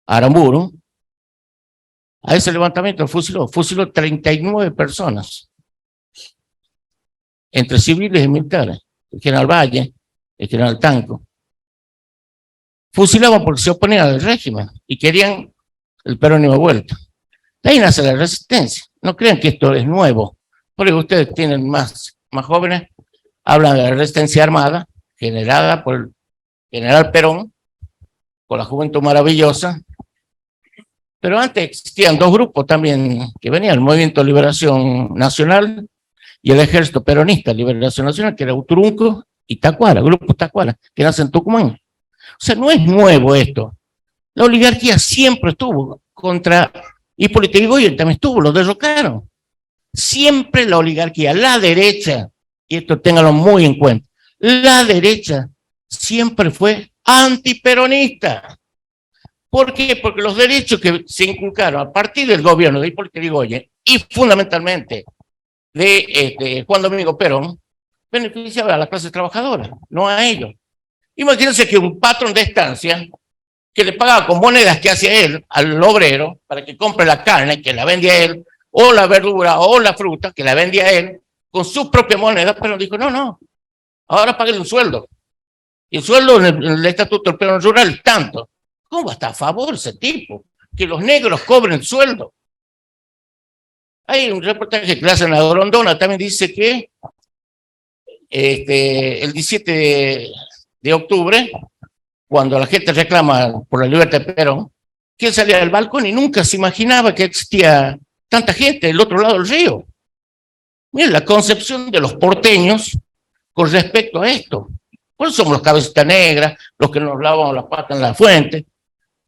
Speaker 5: Aramburu, a ese levantamiento fusiló 39 personas, entre civiles y militares, el general Valle, el general Tanco. Fusilaban porque se oponían al régimen y querían el peronismo de vuelta. De ahí nace la resistencia. No crean que esto es nuevo, porque ustedes tienen más jóvenes, hablan de la resistencia armada, generada por el general Perón, por la Juventud Maravillosa. Pero antes existían dos grupos también que venían, el Movimiento de Liberación Nacional y el Ejército Peronista de Liberación Nacional, que era Uturunco y Tacuara, Grupo Tacuara, que nace en Tucumán. O sea, no es nuevo esto. La oligarquía siempre estuvo contra Hipólito Yrigoyen, también estuvo, lo derrocaron. Siempre la oligarquía, la derecha, y esto ténganlo muy en cuenta, la derecha siempre fue antiperonista. ¿Por qué? Porque los derechos que se inculcaron a partir del gobierno de Hipólito Yrigoyen y fundamentalmente de Juan Domingo Perón beneficiaban a la clase trabajadora, no a ellos. Imagínense que un patrón de estancia que le pagaba con monedas que hacía él al obrero para que compre la carne que la vendía él, o la verdura o la fruta que la vendía él con sus propias monedas, pero dijo, no, ahora paguen un sueldo. Y el sueldo en el Estatuto del Peón Rural es tanto. ¿Cómo va a estar a favor ese tipo? Que los negros cobren sueldo. Hay un reportaje que le hacen a Grondona, también dice que el 17 de octubre, cuando la gente reclama por la libertad de Perón, que él salía del balcón y nunca se imaginaba que existía tanta gente del otro lado del río. Miren la concepción de los porteños con respecto a esto. Por eso somos los cabecitas negras, los que nos lavamos las patas en la fuente.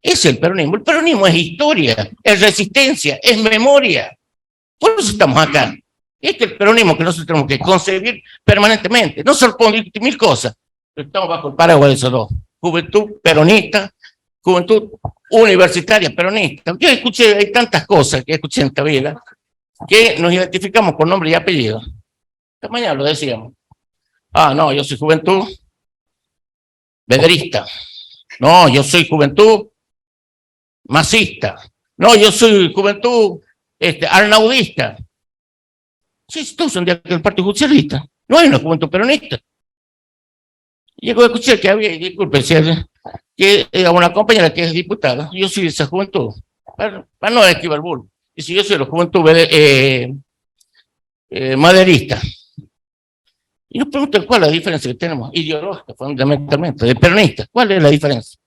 Speaker 5: Es el peronismo. El peronismo es historia, es resistencia, es memoria. Por eso estamos acá. Este es el peronismo que nosotros tenemos que concebir permanentemente. No solo por mil cosas, pero estamos bajo el paraguas de esos dos. Juventud peronista, juventud universitaria peronista. Yo escuché, hay tantas cosas que escuché en esta vida, que nos identificamos por nombre y apellido. Esta mañana lo decíamos. Ah, no, yo soy juventud bederista. No, yo soy juventud masista. No, yo soy juventud arnaudista. Sí, todos son del Partido Justicialista. No hay una juventud peronista. Llegó a escuchar que había, disculpe, que una compañera que es diputada, yo soy de esa juventud, para no esquivar el bulbo. Y si yo soy de la juventud maderista. Y nos preguntan cuál es la diferencia que tenemos, ideológica, fundamentalmente, de peronistas. ¿Cuál es la diferencia?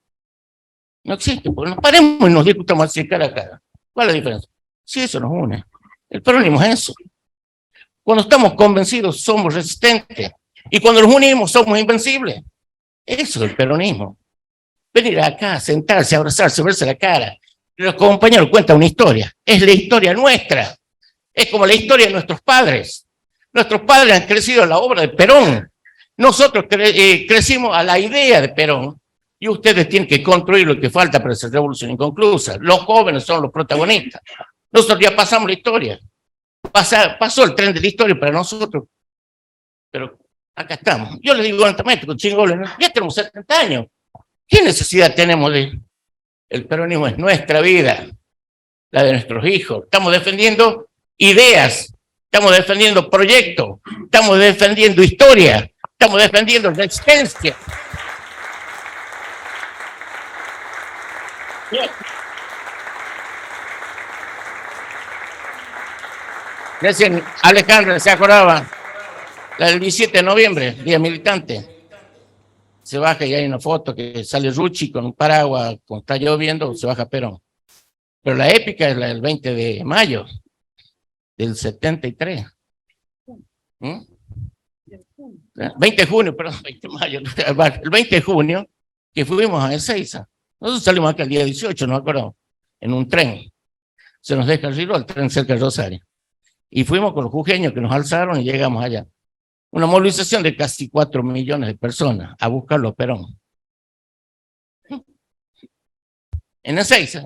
Speaker 5: No existe, porque nos paremos y nos discutamos así cara a cara. ¿Cuál es la diferencia? Sí, eso nos une. El peronismo es eso. Cuando estamos convencidos, somos resistentes. Y cuando nos unimos, somos invencibles. Eso es el peronismo. Venir acá, sentarse, abrazarse, verse la cara. Los compañeros cuentan una historia. Es la historia nuestra. Es como la historia de nuestros padres. Nuestros padres han crecido en la obra de Perón. Nosotros crecimos a la idea de Perón. Y ustedes tienen que construir lo que falta para esa revolución inconclusa. Los jóvenes son los protagonistas. Nosotros ya pasamos la historia. Pasó el tren de la historia para nosotros. Pero acá estamos. Yo les digo honestamente, con chingoles, ya tenemos 70 años. ¿Qué necesidad tenemos de...? El peronismo es nuestra vida, la de nuestros hijos. Estamos defendiendo ideas, estamos defendiendo proyectos, estamos defendiendo historia, estamos defendiendo resistencia. Recién Alejandra se acordaba, la del 17 de noviembre, Día Militante. Se baja y hay una foto que sale Rucci con un paraguas, cuando está lloviendo, se baja Perón. Pero la épica es la del 20 de mayo del 73. 20 de junio, perdón, 20 de mayo. El 20 de junio, que fuimos a Ezeiza. Nosotros salimos acá el día 18, no me acuerdo, en un tren. Se nos deja el río, el tren cerca de Rosario. Y fuimos con los jujeños que nos alzaron y llegamos allá. Una movilización de casi 4 millones de personas a buscarlo a Perón. En Ezeiza.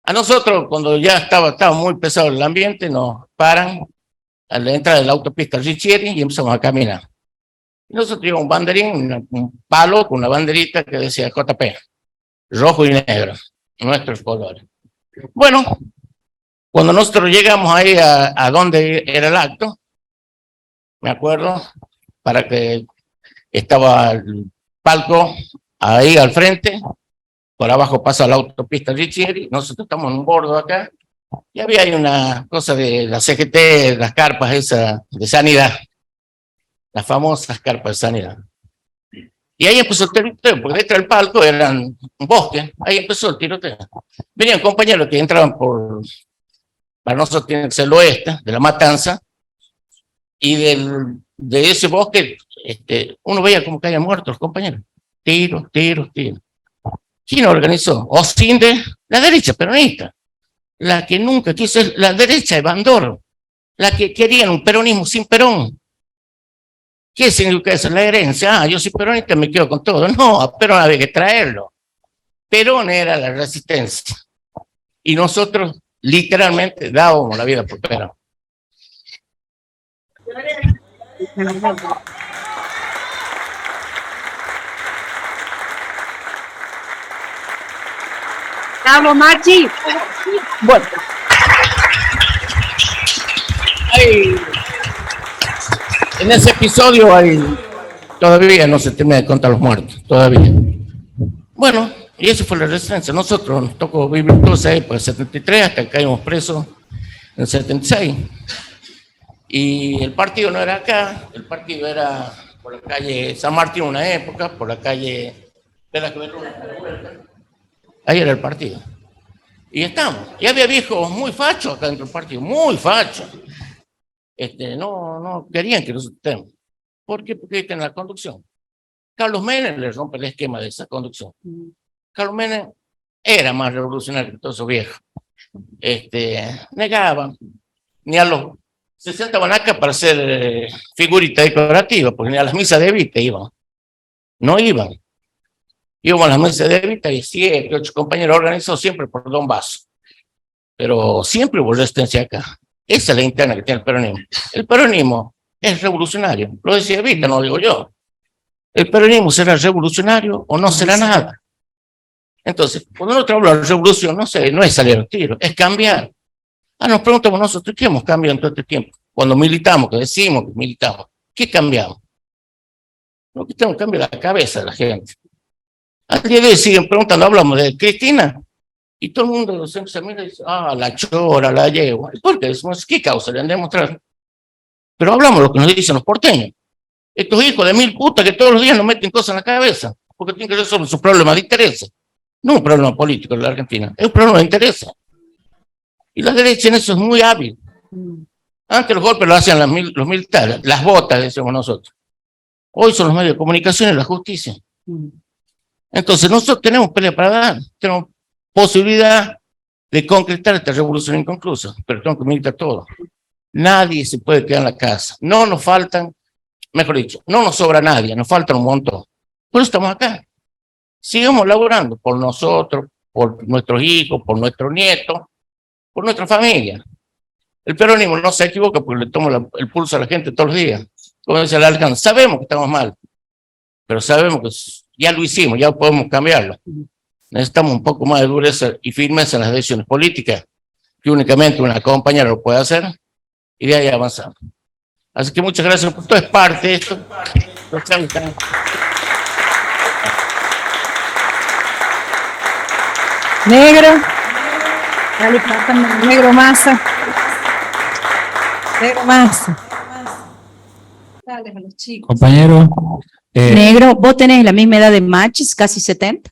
Speaker 5: A nosotros, cuando ya estaba muy pesado el ambiente, nos paran a la entrada de la autopista Richieri y empezamos a caminar. Y nosotros llevamos un banderín, un palo con una banderita que decía JP, rojo y negro, nuestros colores. Bueno, cuando nosotros llegamos ahí a donde era el acto, me acuerdo, para que estaba el palco ahí al frente, por abajo pasa la autopista Richieri, nosotros estamos en un bordo acá, y había ahí una cosa de la CGT, las carpas esas de sanidad, las famosas carpas de sanidad. Y ahí empezó el tiroteo, porque detrás del palco eran un bosque, ahí empezó el tiroteo. Venían compañeros que entraban para nosotros tiene que ser el oeste, de la Matanza, y de ese bosque, uno veía como caían muertos los compañeros. Tiros. ¿Quién organizó? Osinde, la derecha peronista. La que nunca quiso, la derecha de Bandor. La que querían un peronismo sin Perón. ¿Qué significa eso? La herencia. Yo soy peronista, me quedo con todo. No, a Perón había que traerlo. Perón era la resistencia. Y nosotros, literalmente, dábamos la vida por Perón.
Speaker 4: Bravo, Machi. Bueno.
Speaker 5: En ese episodio todavía no se termina de contar los muertos, todavía. Bueno, y eso fue la resistencia. Nosotros nos tocó vivir toda esa época, 73, hasta que caímos presos en el 76. Y el partido no era acá, el partido era por la calle San Martín una época, por la calle de la ahí era el partido. Y estamos. Y había viejos muy fachos acá dentro del partido, muy fachos. No querían que nosotros estemos. ¿Por qué? Porque está en la conducción. Carlos Menem le rompe el esquema de esa conducción. Carlos Menem era más revolucionario que todos esos viejos. Negaban, ni a los 60 banacas para ser figurita decorativa, porque ni a las misas de Evita iban. No iban. Íbamos a las mesas de Evita y 7, 8 compañeros organizados siempre por Don Vaso. Pero siempre hubo resistencia acá. Esa es la interna que tiene el peronismo. El peronismo es revolucionario. Lo decía Evita, no lo digo yo. ¿El peronismo será revolucionario o no será nada? Entonces, cuando nosotros hablamos de revolución, no es salir al tiro, es cambiar. Nos preguntamos nosotros, ¿qué hemos cambiado en todo este tiempo? Cuando militamos, que decimos que militamos, ¿qué cambiamos? Lo que tenemos que cambiar la cabeza de la gente. Al día de hoy siguen preguntando, hablamos de Cristina, y todo el mundo se mira y dice, la chora, la yegua. ¿Por qué? Decimos, ¿qué causa le han demostrado? Pero hablamos lo que nos dicen los porteños. Estos hijos de mil putas que todos los días nos meten cosas en la cabeza, porque tienen que resolver sus problemas de interés. No un problema político en la Argentina, es un problema de interés. Y la derecha en eso es muy hábil. Antes los golpes lo hacían los militares, las botas, decimos nosotros. Hoy son los medios de comunicación y la justicia. Entonces nosotros tenemos pelea para dar, tenemos posibilidad de concretar esta revolución inconclusa, pero tenemos que militar todo. Nadie se puede quedar en la casa. No nos faltan, mejor dicho, no nos sobra nadie, nos faltan un montón. Por eso estamos acá. Sigamos laborando por nosotros, por nuestros hijos, por nuestros nietos, por nuestra familia. El peronismo no se equivoca porque le toma el pulso a la gente todos los días. Como dice el alcalde, sabemos que estamos mal, pero sabemos que ya lo hicimos, ya podemos cambiarlo. Necesitamos un poco más de dureza y firmeza en las decisiones políticas, que únicamente una compañera lo puede hacer, y de ahí avanzamos. Así que muchas gracias por todo, es parte de esto.
Speaker 4: Negro. Dale, negro masa. Negro masa. Dale a los chicos.
Speaker 1: Compañero.
Speaker 2: Negro, ¿vos tenés la misma edad de Machis, casi 70?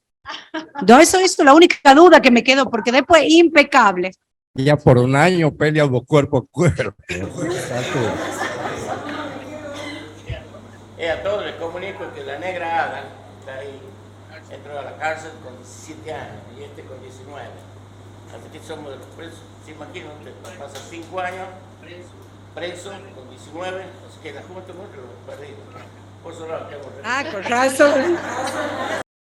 Speaker 4: No, eso es la única duda que me quedó, porque después impecable.
Speaker 6: Ya por un año peleamos cuerpo a cuerpo.
Speaker 5: A todos les comunico que la negra Ada está ahí, entró a la cárcel con 17 años y con 19. Así que somos de los presos. ¿Se imaginan ustedes? Pasa 5 años preso con 19, así que la juventud nuestra lo hemos perdido. Por eso lo hemos
Speaker 4: Con razón.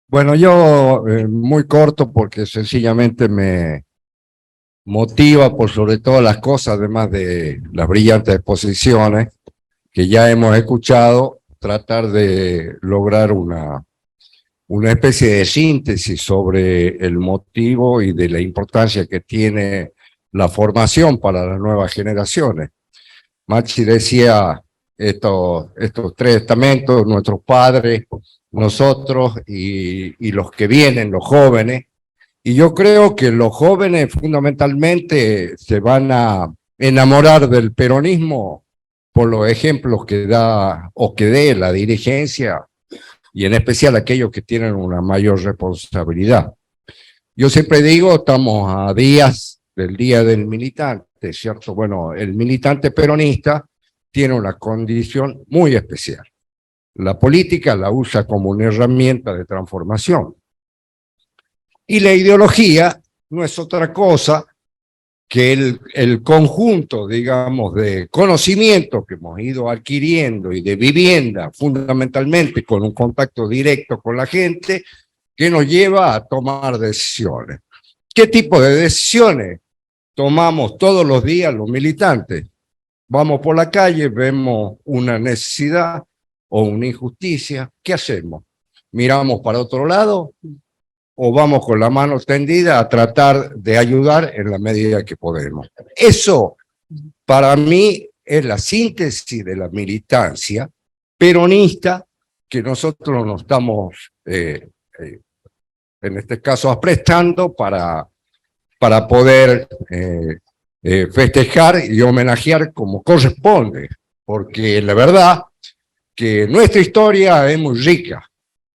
Speaker 6: Bueno, yo muy corto porque sencillamente me motiva por sobre todas las cosas, además de las brillantes exposiciones que ya hemos escuchado, tratar de lograr una especie de síntesis sobre el motivo y de la importancia que tiene la formación para las nuevas generaciones. Maxi decía estos 3 estamentos, nuestros padres, nosotros y los que vienen, los jóvenes, y yo creo que los jóvenes fundamentalmente se van a enamorar del peronismo por los ejemplos que da o que dé la dirigencia, y en especial aquellos que tienen una mayor responsabilidad. Yo siempre digo, estamos a días del Día del Militante, ¿cierto? Bueno, el militante peronista tiene una condición muy especial. La política la usa como una herramienta de transformación. Y la ideología no es otra cosa que el conjunto, digamos, de conocimiento que hemos ido adquiriendo y de vivienda, fundamentalmente con un contacto directo con la gente, que nos lleva a tomar decisiones. ¿Qué tipo de decisiones tomamos todos los días los militantes? Vamos por la calle, vemos una necesidad o una injusticia, ¿qué hacemos? ¿Miramos para otro lado o vamos con la mano tendida a tratar de ayudar en la medida que podemos? Eso, para mí, es la síntesis de la militancia peronista que nosotros nos estamos, en este caso, aprestando para poder festejar y homenajear como corresponde, porque la verdad que nuestra historia es muy rica.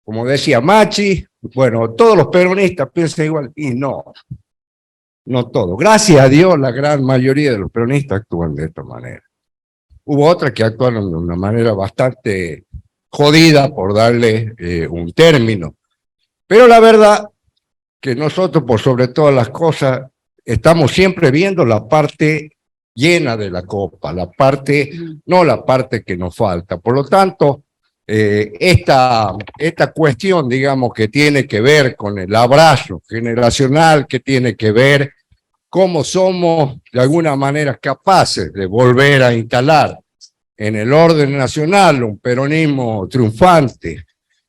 Speaker 6: Como decía Machi, bueno, todos los peronistas piensan igual, y no, no todos. Gracias a Dios, la gran mayoría de los peronistas actúan de esta manera. Hubo otras que actuaron de una manera bastante jodida, por darle un término. Pero la verdad que nosotros, por sobre todas las cosas, estamos siempre viendo la parte llena de la copa, la parte, no la parte que nos falta. Por lo tanto, esta cuestión, digamos, que tiene que ver con el abrazo generacional, que tiene que ver cómo somos de alguna manera capaces de volver a instalar en el orden nacional un peronismo triunfante,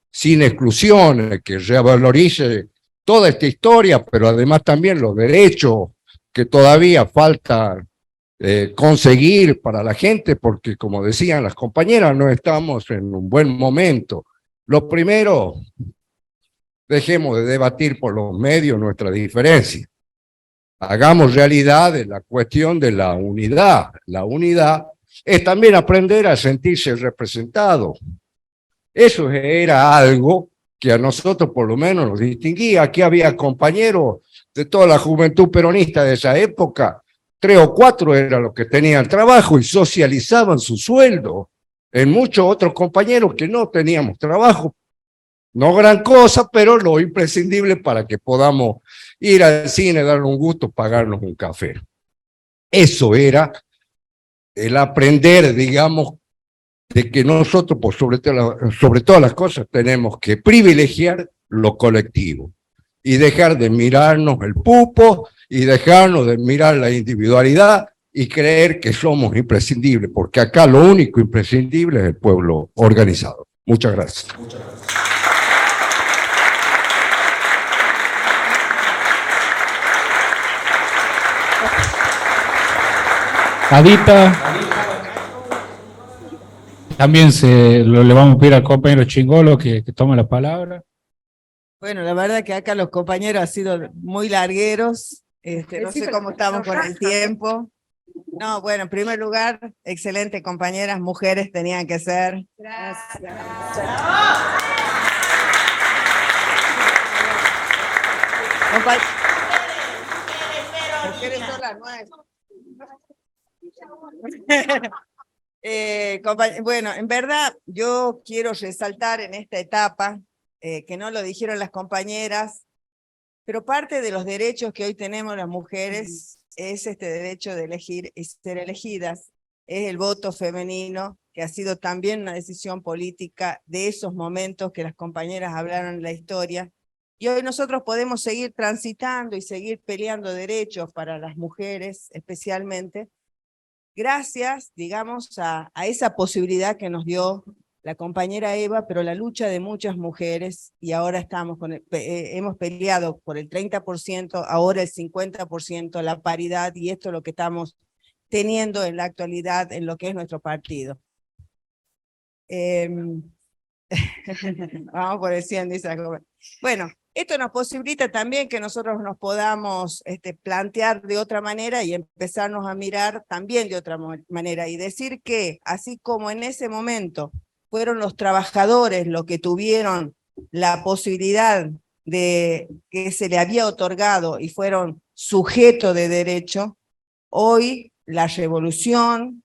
Speaker 6: sin exclusiones, que revalorice toda esta historia, pero además también los derechos que todavía falta conseguir para la gente, porque como decían las compañeras, no estamos en un buen momento. Lo primero, dejemos de debatir por los medios nuestra diferencia. Hagamos realidad de la cuestión de la unidad. La unidad es también aprender a sentirse representado. Eso era algo que a nosotros por lo menos nos distinguía. Aquí había compañeros de toda la juventud peronista de esa época, 3 o 4 eran los que tenían trabajo y socializaban su sueldo. En muchos otros compañeros que no teníamos trabajo, no gran cosa, pero lo imprescindible para que podamos ir al cine, darle un gusto, pagarnos un café. Eso era el aprender, digamos, de que nosotros, por sobre todas las cosas, tenemos que privilegiar lo colectivo y dejar de mirarnos el pupo y dejarnos de mirar la individualidad y creer que somos imprescindibles, porque acá lo único imprescindible es el pueblo organizado. Muchas gracias. Muchas gracias.
Speaker 1: Adita. También le vamos a pedir al compañero Chingolo que tome la palabra.
Speaker 7: Bueno, la verdad que acá los compañeros han sido muy largueros. No sé cómo estamos con el tiempo. No, bueno, en primer lugar, excelentes compañeras, mujeres tenían que ser. Gracias. Mujeres son las nuestras. Bueno, en verdad yo quiero resaltar en esta etapa, que no lo dijeron las compañeras, pero parte de los derechos que hoy tenemos las mujeres es este derecho de elegir y ser elegidas, es el voto femenino, que ha sido también una decisión política de esos momentos que las compañeras hablaron en la historia, y hoy nosotros podemos seguir transitando y seguir peleando derechos para las mujeres especialmente, gracias, digamos, a esa posibilidad que nos dio la compañera Eva, pero la lucha de muchas mujeres, y ahora estamos hemos peleado por el 30%, ahora el 50%, la paridad, y esto es lo que estamos teniendo en la actualidad en lo que es nuestro partido. Vamos por el 100, dice. Bueno, esto nos posibilita también que nosotros nos podamos plantear de otra manera y empezarnos a mirar también de otra manera y decir que así como en ese momento fueron los trabajadores los que tuvieron la posibilidad de que se le había otorgado y fueron sujetos de derecho, hoy la revolución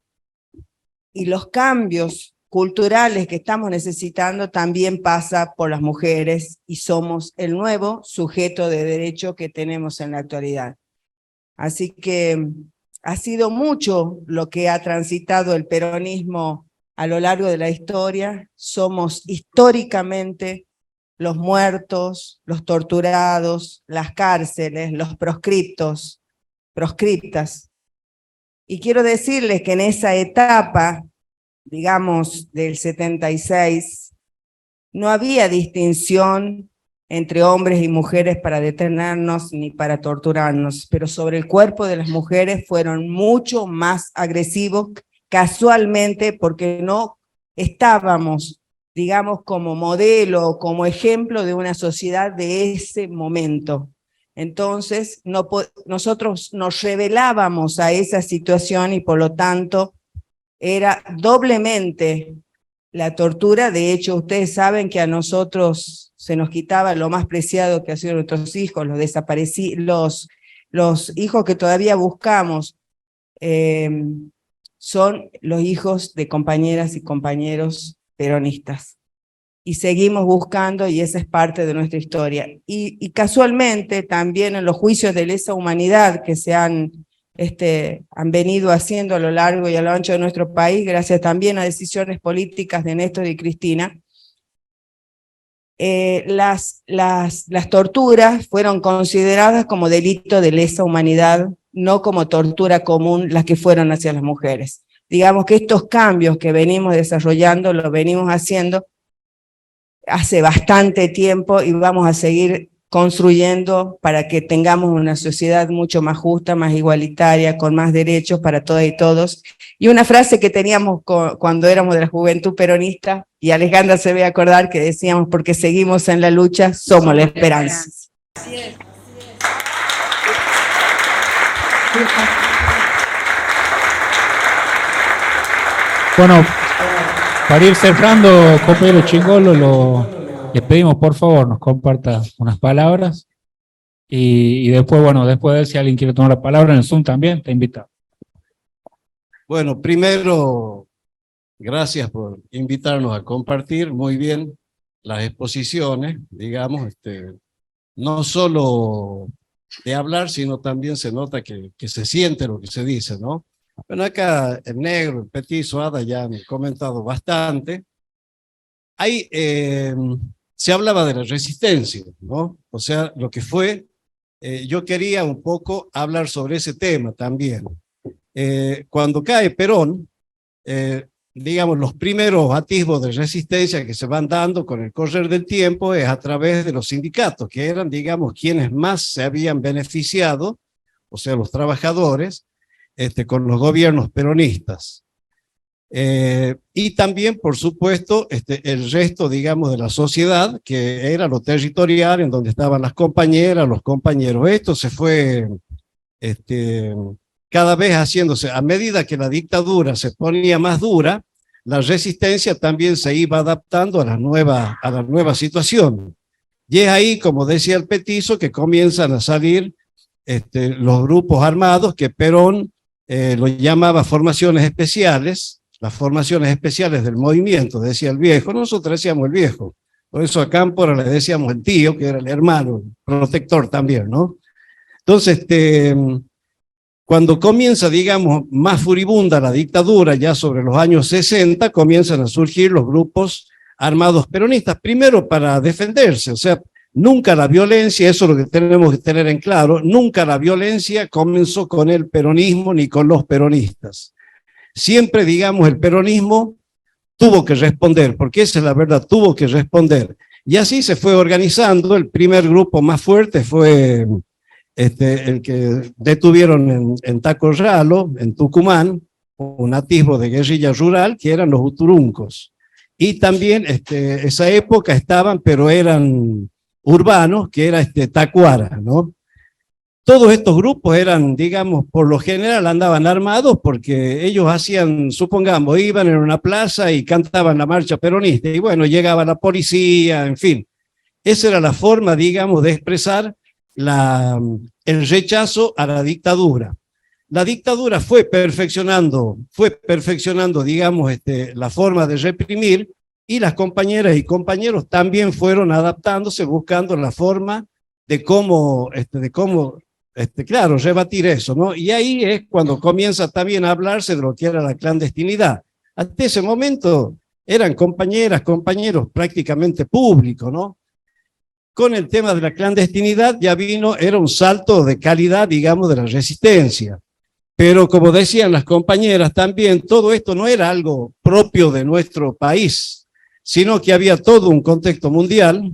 Speaker 7: y los cambios culturales que estamos necesitando también pasa por las mujeres y somos el nuevo sujeto de derecho que tenemos en la actualidad. Así que ha sido mucho lo que ha transitado el peronismo a lo largo de la historia. Somos históricamente los muertos, los torturados, las cárceles, los proscriptas. Y quiero decirles que en esa etapa, digamos, del 76, no había distinción entre hombres y mujeres para detenernos ni para torturarnos, pero sobre el cuerpo de las mujeres fueron mucho más agresivos, casualmente porque no estábamos, digamos, como modelo, como ejemplo de una sociedad de ese momento. Entonces, nosotros nos revelábamos a esa situación y por lo tanto era doblemente la tortura. De hecho, ustedes saben que a nosotros se nos quitaba lo más preciado que han sido nuestros hijos, los hijos que todavía buscamos, son los hijos de compañeras y compañeros peronistas. Y seguimos buscando, y esa es parte de nuestra historia. Y casualmente también en los juicios de lesa humanidad que se han venido haciendo a lo largo y a lo ancho de nuestro país, gracias también a decisiones políticas de Néstor y Cristina, las torturas fueron consideradas como delito de lesa humanidad, no como tortura común las que fueron hacia las mujeres. Digamos que estos cambios que venimos desarrollando, los venimos haciendo hace bastante tiempo y vamos a seguir construyendo para que tengamos una sociedad mucho más justa, más igualitaria, con más derechos para todas y todos. Y una frase que teníamos cuando éramos de la juventud peronista, y Alejandra se ve acordar, que decíamos: porque seguimos en la lucha, somos la esperanza. Así es.
Speaker 1: Bueno, para ir cerrando, compañero Chingolo, le pedimos por favor nos comparta unas palabras y después, bueno, después de si alguien quiere tomar la palabra en el Zoom también, te invitamos.
Speaker 8: Bueno, primero, gracias por invitarnos a compartir muy bien las exposiciones, digamos, no solo de hablar, sino también se nota que se siente lo que se dice, ¿no? Bueno, acá el negro, el petizo, Ada ya han comentado bastante. Ahí se hablaba de la resistencia, ¿no? O sea, lo que fue, yo quería un poco hablar sobre ese tema también. Cuando cae Perón, digamos, los primeros atisbos de resistencia que se van dando con el correr del tiempo es a través de los sindicatos, que eran, digamos, quienes más se habían beneficiado, o sea, los trabajadores, con los gobiernos peronistas. Y también, por supuesto, el resto, digamos, de la sociedad, que era lo territorial, en donde estaban las compañeras, los compañeros. Esto se fue cada vez haciéndose, a medida que la dictadura se ponía más dura, la resistencia también se iba adaptando a la nueva situación. Y es ahí, como decía el petizo, que comienzan a salir los grupos armados que Perón lo llamaba formaciones especiales, las formaciones especiales del movimiento, decía el viejo. Nosotros decíamos el viejo, por eso a Cámpora le decíamos el tío, que era el hermano, el protector también, ¿no? Entonces, cuando comienza, digamos, más furibunda la dictadura, ya sobre los años 60, comienzan a surgir los grupos armados peronistas, primero para defenderse, o sea, nunca la violencia, eso es lo que tenemos que tener en claro, nunca la violencia comenzó con el peronismo ni con los peronistas. Siempre, digamos, el peronismo tuvo que responder, porque esa es la verdad, tuvo que responder. Y así se fue organizando. El primer grupo más fuerte fue el que detuvieron en Tacorralo, en Tucumán, un atisbo de guerrilla rural, que eran los uturuncos. Y también esa época estaban, pero eran urbanos, que era Tacuara, ¿no? Todos estos grupos eran, digamos, por lo general andaban armados porque ellos hacían, supongamos, iban en una plaza y cantaban la marcha peronista y bueno, llegaba la policía, en fin. Esa era la forma, digamos, de expresar el rechazo a la dictadura. La dictadura fue perfeccionando, digamos, la forma de reprimir, y las compañeras y compañeros también fueron adaptándose, buscando la forma de cómo, claro, rebatir eso, ¿no? Y ahí es cuando comienza también a hablarse de lo que era la clandestinidad. Hasta ese momento eran compañeras, compañeros prácticamente públicos, ¿no? Con el tema de la clandestinidad ya era un salto de calidad, digamos, de la resistencia. Pero como decían las compañeras también, todo esto no era algo propio de nuestro país, sino que había todo un contexto mundial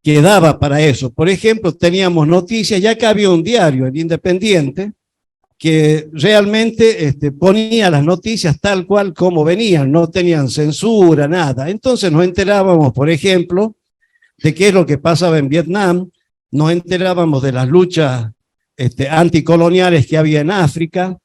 Speaker 8: que daba para eso. Por ejemplo, teníamos noticias, ya que había un diario, el Independiente, que realmente ponía las noticias tal cual como venían, no tenían censura, nada. Entonces nos enterábamos, por ejemplo, de qué es lo que pasaba en Vietnam, nos enterábamos de las luchas anticoloniales que había en África,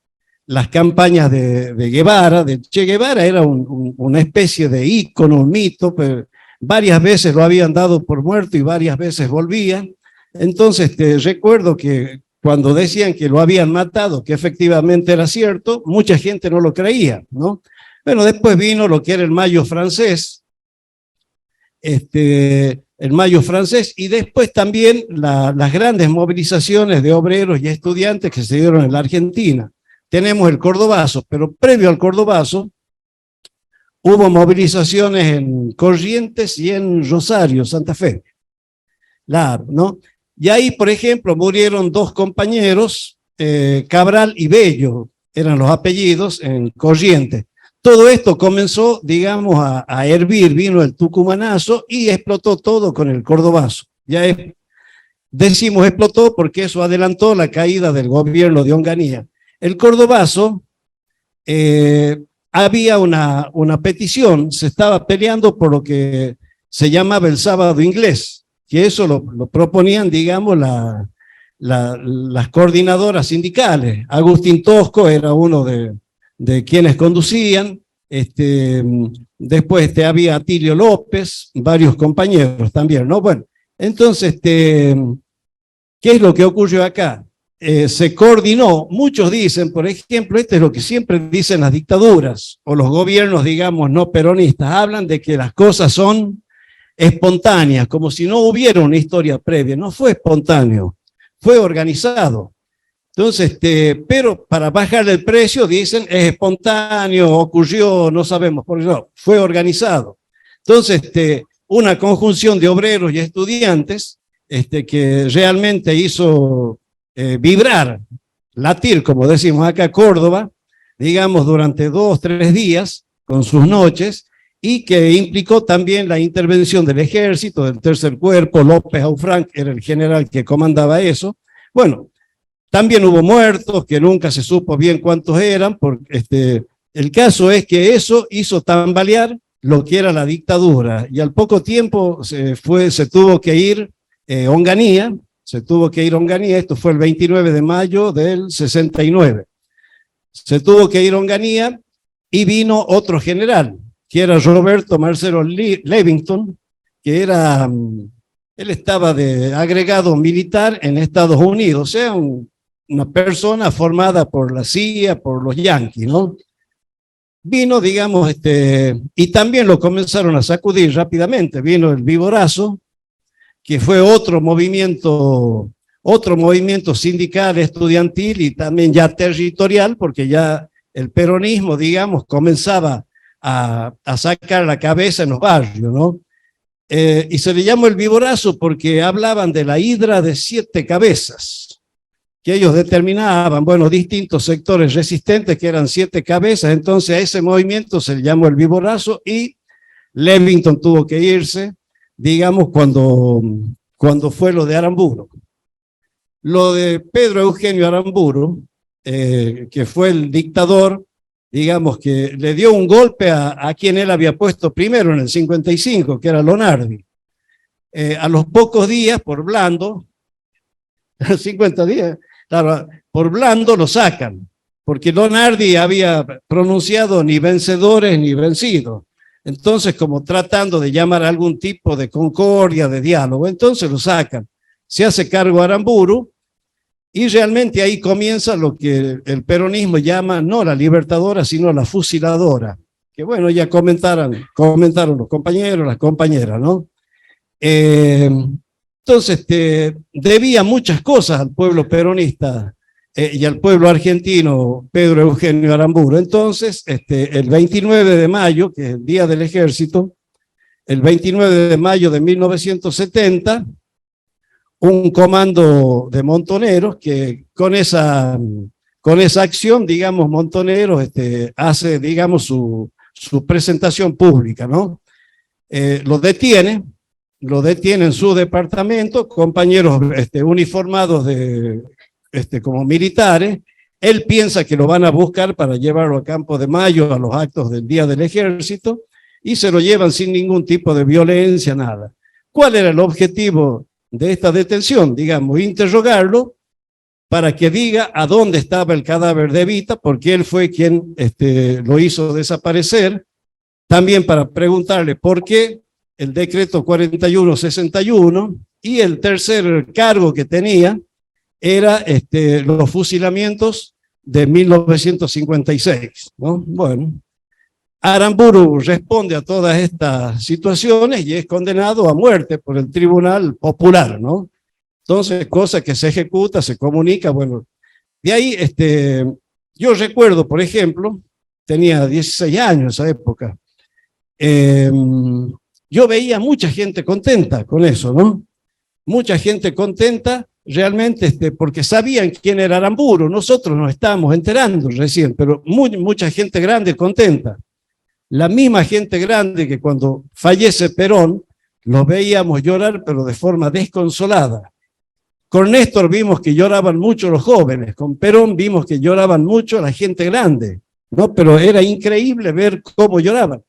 Speaker 8: las campañas de Guevara, de Che Guevara era una especie de ícono, un mito, pero varias veces lo habían dado por muerto y varias veces volvía. Entonces recuerdo que cuando decían que lo habían matado, que efectivamente era cierto, mucha gente no lo creía, ¿no? Bueno, después vino lo que era el Mayo francés, el Mayo francés, y después también las grandes movilizaciones de obreros y estudiantes que se dieron en la Argentina. Tenemos el Cordobazo, pero previo al Cordobazo hubo movilizaciones en Corrientes y en Rosario, Santa Fe. Claro, ¿no? Y ahí, por ejemplo, murieron dos compañeros, Cabral y Bello, eran los apellidos, en Corrientes. Todo esto comenzó, digamos, a hervir, vino el tucumanazo y explotó todo con el Cordobazo. Decimos explotó porque eso adelantó la caída del gobierno de Onganía. El Cordobazo, había una petición, se estaba peleando por lo que se llamaba el sábado inglés, que eso lo proponían, digamos, las coordinadoras sindicales. Agustín Tosco era uno de quienes conducían, después había Atilio López, varios compañeros también, ¿no? Bueno, entonces, ¿qué es lo que ocurrió acá? Se coordinó, muchos dicen, por ejemplo, esto es lo que siempre dicen las dictaduras o los gobiernos, digamos, no peronistas, hablan de que las cosas son espontáneas, como si no hubiera una historia previa. No fue espontáneo, fue organizado. Entonces, pero para bajar el precio dicen es espontáneo, ocurrió, no sabemos, por eso fue organizado. Entonces, una conjunción de obreros y estudiantes que realmente hizo vibrar, latir, como decimos acá, Córdoba, digamos, durante 2 o 3 días, con sus noches, y que implicó también la intervención del ejército, del tercer cuerpo. López Aufranc era el general que comandaba eso. Bueno, también hubo muertos, que nunca se supo bien cuántos eran, porque el caso es que eso hizo tambalear lo que era la dictadura, y al poco tiempo se tuvo que ir Onganía, esto fue el 29 de mayo del 69. Se tuvo que ir Onganía y vino otro general, que era Roberto Marcelo Levington, que era, él estaba de agregado militar en Estados Unidos, o sea, una persona formada por la CIA, por los yanquis, ¿no? Vino, digamos, y también lo comenzaron a sacudir rápidamente. Vino el Viborazo, que fue otro movimiento sindical, estudiantil y también ya territorial, porque ya el peronismo, digamos, comenzaba a sacar la cabeza en los barrios, ¿no? Y se le llamó el Viborazo porque hablaban de la hidra de 7 cabezas, que ellos determinaban, bueno, distintos sectores resistentes que eran 7 cabezas. Entonces a ese movimiento se le llamó el Viborazo y Levington tuvo que irse, digamos, cuando fue lo de Aramburu. Lo de Pedro Eugenio Aramburu, que fue el dictador, digamos, que le dio un golpe a quien él había puesto primero en el 55, que era Lonardi. A los pocos días, por blando, 50 días, claro, por blando lo sacan, porque Lonardi había pronunciado ni vencedores ni vencidos. Entonces, como tratando de llamar a algún tipo de concordia, de diálogo, entonces lo sacan. Se hace cargo Aramburu y realmente ahí comienza lo que el peronismo llama no la libertadora, sino la fusiladora. Que bueno, ya comentaron los compañeros, las compañeras, ¿no? Entonces, debía muchas cosas al pueblo peronista y al pueblo argentino Pedro Eugenio Aramburu. Entonces, el 29 de mayo, que es el Día del Ejército, el 29 de mayo de 1970, un comando de montoneros que con esa acción, digamos, Montoneros hace, digamos, su presentación pública, ¿no? Lo detiene en su departamento, compañeros uniformados como militares. Él piensa que lo van a buscar para llevarlo a Campo de Mayo, a los actos del Día del Ejército, y se lo llevan sin ningún tipo de violencia, nada. ¿Cuál era el objetivo de esta detención, digamos, interrogarlo para que diga a dónde estaba el cadáver de Evita, porque él fue quien lo hizo desaparecer, también para preguntarle por qué el decreto 4161, y el tercer cargo que tenía era los fusilamientos de 1956, ¿no? Bueno, Aramburu responde a todas estas situaciones y es condenado a muerte por el Tribunal Popular, ¿no? Entonces, cosa que se ejecuta, se comunica, bueno. De ahí, yo recuerdo, por ejemplo, tenía 16 años en esa época, yo veía mucha gente contenta con eso, ¿no? Mucha gente contenta realmente porque sabían quién era Aramburu. Nosotros nos estábamos enterando recién, pero mucha gente grande contenta. La misma gente grande que cuando fallece Perón, los veíamos llorar, pero de forma desconsolada. Con Néstor vimos que lloraban mucho los jóvenes, con Perón vimos que lloraban mucho la gente grande, ¿no? Pero era increíble ver cómo lloraban.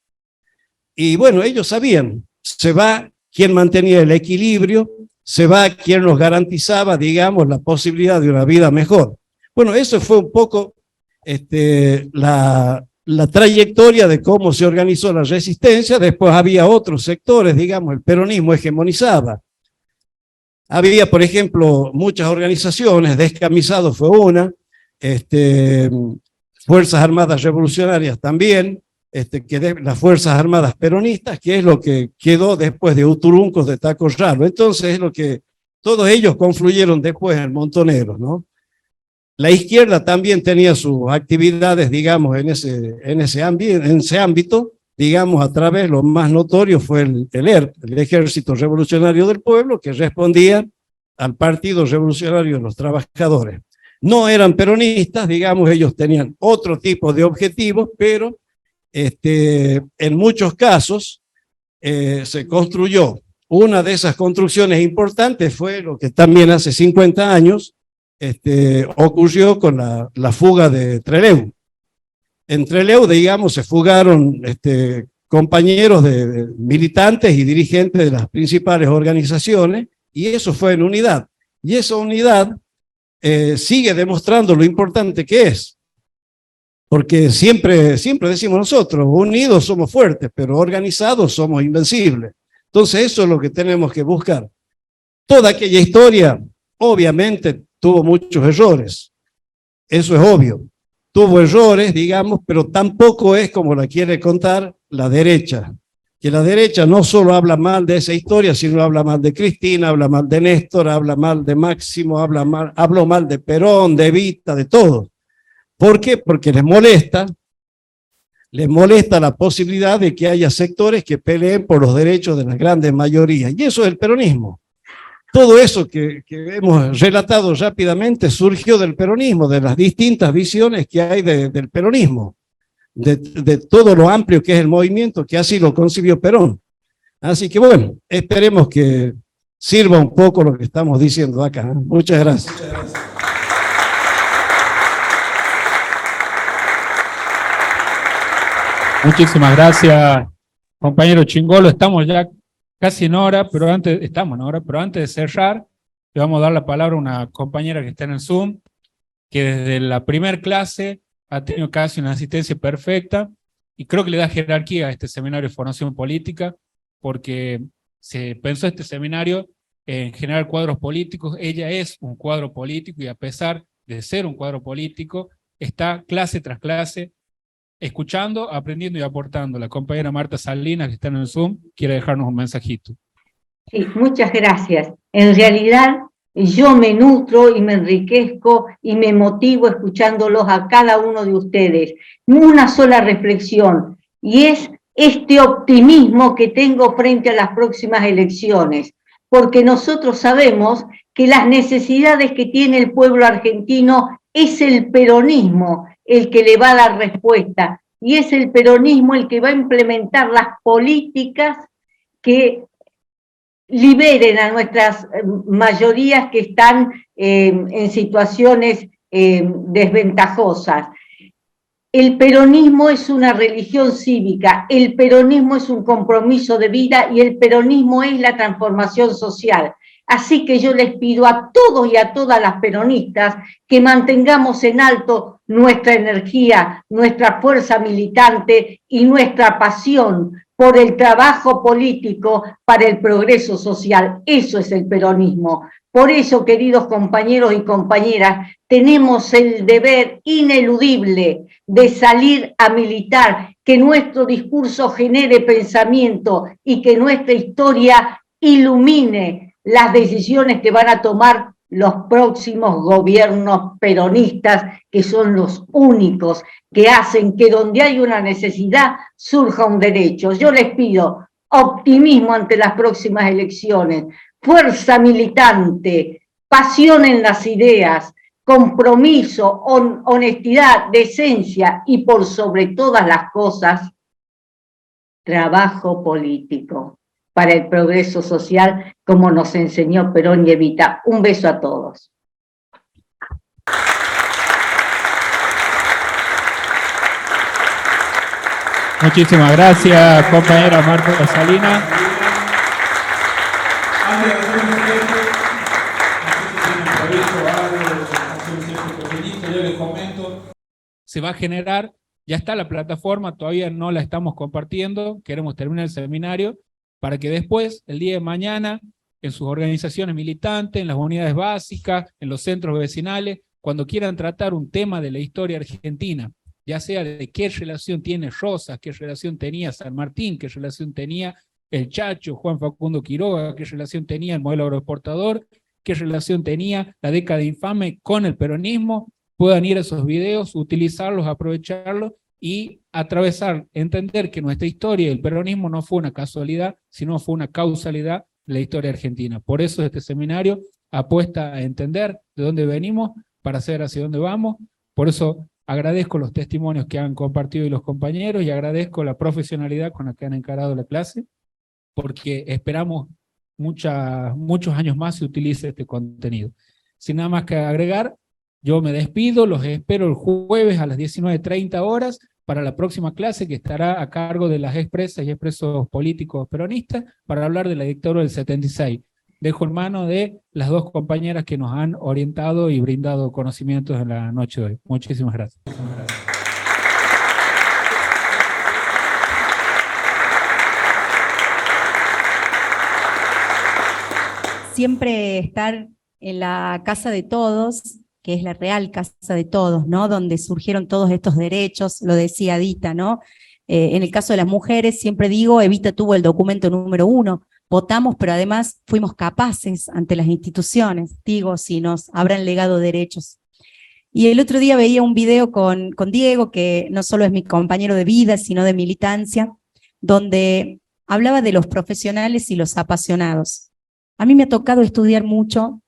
Speaker 8: Y bueno, ellos sabían, se va quien mantenía el equilibrio, se va quien nos garantizaba, digamos, la posibilidad de una vida mejor. Bueno, eso fue un poco la trayectoria de cómo se organizó la resistencia. Después había otros sectores, digamos, el peronismo hegemonizaba. Había, por ejemplo, muchas organizaciones, Descamisados fue una, Fuerzas Armadas Revolucionarias también, las Fuerzas Armadas Peronistas, que es lo que quedó después de Uturuncos de Taco Raro. Entonces es lo que todos ellos confluyeron después en Montoneros, ¿no? La izquierda también tenía sus actividades, digamos, en ese ámbito, digamos, a través, lo más notorio fue el ERP, el Ejército Revolucionario del Pueblo, que respondía al Partido Revolucionario de los Trabajadores. No eran peronistas, digamos, ellos tenían otro tipo de objetivos, pero en muchos casos se construyó. Una de esas construcciones importantes fue lo que también hace 50 años ocurrió con la fuga de Trelew. En Trelew, digamos, se fugaron compañeros de militantes y dirigentes de las principales organizaciones, y eso fue en unidad. Y esa unidad sigue demostrando lo importante que es. Porque siempre decimos nosotros, unidos somos fuertes, pero organizados somos invencibles. Entonces eso es lo que tenemos que buscar. Toda aquella historia, obviamente, tuvo muchos errores. Eso es obvio. Tuvo errores, digamos, pero tampoco es como la quiere contar la derecha. Que la derecha no solo habla mal de esa historia, sino habla mal de Cristina, habla mal de Néstor, habla mal de Máximo, habló mal de Perón, de Evita, de todo. ¿Por qué? Porque les molesta la posibilidad de que haya sectores que peleen por los derechos de las grandes mayorías. Y eso es el peronismo. Todo eso que hemos relatado rápidamente surgió del peronismo, de las distintas visiones que hay del peronismo, de todo lo amplio que es el movimiento, que así lo concibió Perón. Así que bueno, esperemos que sirva un poco lo que estamos diciendo acá, ¿eh? Muchas gracias. Muchas gracias.
Speaker 1: Muchísimas gracias, compañero Chingolo. Estamos ya casi en hora, pero antes de cerrar, le vamos a dar la palabra a una compañera que está en el Zoom, que desde la primer clase ha tenido casi una asistencia perfecta, y creo que le da jerarquía a este seminario de formación política, porque se pensó este seminario en generar cuadros políticos. Ella es un cuadro político, y a pesar de ser un cuadro político, está clase tras clase escuchando, aprendiendo y aportando. La compañera Marta Salinas, que está en el Zoom, quiere dejarnos un mensajito.
Speaker 9: Sí, muchas gracias. En realidad, yo me nutro y me enriquezco y me motivo escuchándolos a cada uno de ustedes. Una sola reflexión, y es este optimismo que tengo frente a las próximas elecciones, porque nosotros sabemos que las necesidades que tiene el pueblo argentino es el peronismo el que le va a dar respuesta, y es el peronismo el que va a implementar las políticas que liberen a nuestras mayorías que están en situaciones desventajosas. El peronismo es una religión cívica, el peronismo es un compromiso de vida, y el peronismo es la transformación social. Así que yo les pido a todos y a todas las peronistas que mantengamos en alto nuestra energía, nuestra fuerza militante y nuestra pasión por el trabajo político para el progreso social. Eso es el peronismo. Por eso, queridos compañeros y compañeras, tenemos el deber ineludible de salir a militar, que nuestro discurso genere pensamiento y que nuestra historia ilumine las decisiones que van a tomar los próximos gobiernos peronistas, que son los únicos que hacen que donde hay una necesidad surja un derecho. Yo les pido optimismo ante las próximas elecciones, fuerza militante, pasión en las ideas, compromiso, honestidad, decencia y por sobre todas las cosas, trabajo político para el progreso social, como nos enseñó Perón y Evita. Un beso a todos.
Speaker 1: Muchísimas gracias, compañera Marta Salinas. Yo les comento, se va a generar, ya está la plataforma, todavía no la estamos compartiendo, queremos terminar el seminario, para que después, el día de mañana, en sus organizaciones militantes, en las unidades básicas, en los centros vecinales, cuando quieran tratar un tema de la historia argentina, ya sea de qué relación tiene Rosas, qué relación tenía San Martín, qué relación tenía el Chacho, Juan Facundo Quiroga, qué relación tenía el modelo agroexportador, qué relación tenía la década infame con el peronismo, puedan ir a esos videos, utilizarlos, aprovecharlos y atravesar, entender que nuestra historia y el peronismo no fue una casualidad, sino fue una causalidad de la historia argentina. Por eso este seminario apuesta a entender de dónde venimos para saber hacia dónde vamos. Por eso agradezco los testimonios que han compartido los compañeros y agradezco la profesionalidad con la que han encarado la clase, porque esperamos muchos años más se utilice este contenido. Sin nada más que agregar, yo me despido, los espero el jueves a las 19:30 horas para la próxima clase que estará a cargo de las expresas y expresos políticos peronistas para hablar de la dictadura del 76. Dejo en mano de las dos compañeras que nos han orientado y brindado conocimientos en la noche de hoy. Muchísimas gracias.
Speaker 2: Siempre estar en la casa de todos, que es la real casa de todos, ¿no? Donde surgieron todos estos derechos, lo decía Dita, ¿no? En el caso de las mujeres, siempre digo, Evita tuvo el documento número 1, votamos, pero además fuimos capaces ante las instituciones, digo, si nos habrán legado derechos. Y el otro día veía un video con Diego, que no solo es mi compañero de vida, sino de militancia, donde hablaba de los profesionales y los apasionados. A mí me ha tocado estudiar mucho,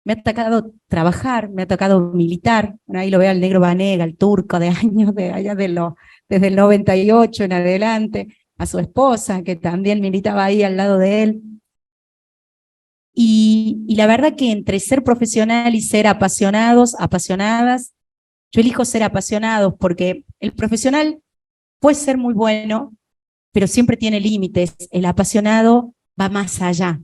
Speaker 2: me ha tocado trabajar, me ha tocado militar. Bueno, ahí lo veo al negro Banega, al turco de años, de allá desde el 98 en adelante, a su esposa, que también militaba ahí al lado de él. Y la verdad que entre ser profesional y ser apasionados, apasionadas, yo elijo ser apasionados porque el profesional puede ser muy bueno, pero siempre tiene límites. El apasionado va más allá,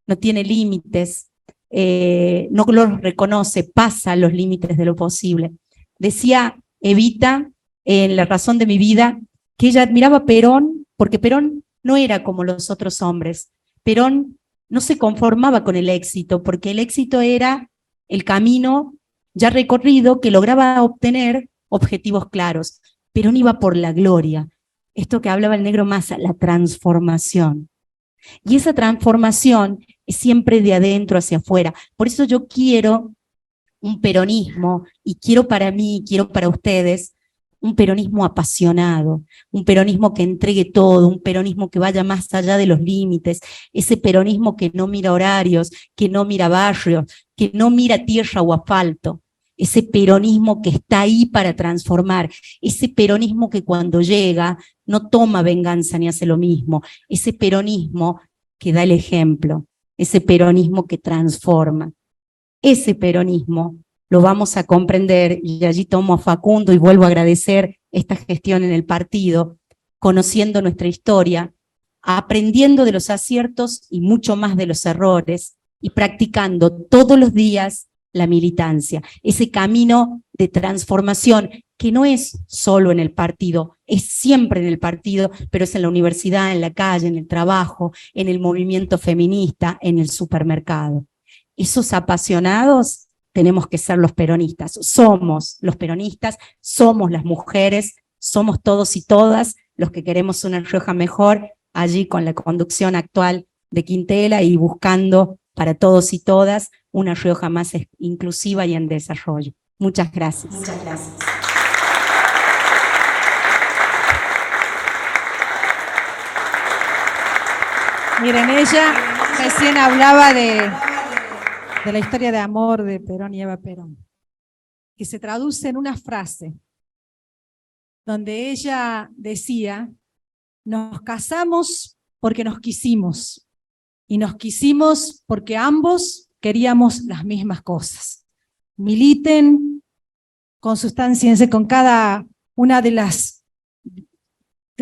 Speaker 2: no tiene límites, no los reconoce, pasa los límites de lo posible. Decía Evita en La razón de mi vida que ella admiraba a Perón porque Perón no era como los otros hombres. Perón no se conformaba con el éxito, porque el éxito era el camino ya recorrido que lograba obtener objetivos claros. Perón iba por la gloria. Esto que hablaba el negro Massa, la transformación. Y esa transformación es siempre de adentro hacia afuera. Por eso yo quiero un peronismo, y quiero para mí, quiero para ustedes, un peronismo apasionado, un peronismo que entregue todo, un peronismo que vaya más allá de los límites, ese peronismo que no mira horarios, que no mira barrios, que no mira tierra o asfalto, ese peronismo que está ahí para transformar, ese peronismo que cuando llega no toma venganza ni hace lo mismo, ese peronismo que da el ejemplo, ese peronismo que transforma. Ese peronismo lo vamos a comprender, y allí tomo a Facundo y vuelvo a agradecer esta gestión en el partido, conociendo nuestra historia, aprendiendo de los aciertos y mucho más de los errores, y practicando todos los días la militancia, ese camino de transformación que no es solo en el partido, es siempre en el partido, pero es en la universidad, en la calle, en el trabajo, en el movimiento feminista, en el supermercado. Esos apasionados tenemos que ser los peronistas. Somos los peronistas, somos las mujeres, somos todos y todas los que queremos una Rioja mejor, allí con la conducción actual de Quintela y buscando para todos y todas una Rioja más inclusiva y en desarrollo. Muchas gracias. Muchas gracias.
Speaker 4: Miren, ella recién hablaba de la historia de amor de Perón y Eva Perón, que se traduce en una frase donde ella decía: nos casamos porque nos quisimos, y nos quisimos porque ambos queríamos las mismas cosas. Militen, consubstanciense con cada una de las,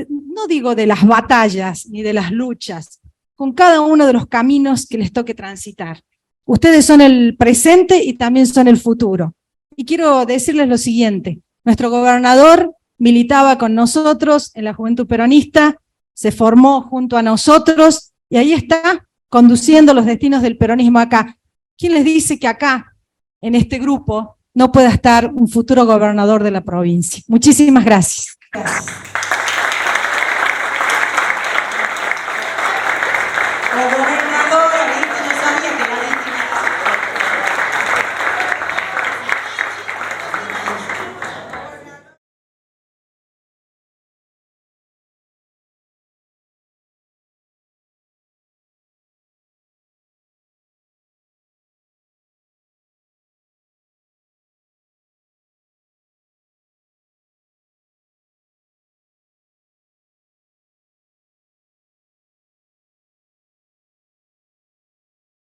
Speaker 4: no digo de las batallas ni de las luchas, con cada uno de los caminos que les toque transitar. Ustedes son el presente y también son el futuro. Y quiero decirles lo siguiente: nuestro gobernador militaba con nosotros en la Juventud Peronista, se formó junto a nosotros y ahí está conduciendo los destinos del peronismo acá. ¿Quién les dice que acá, en este grupo, no pueda estar un futuro gobernador de la provincia? Muchísimas gracias. Gracias.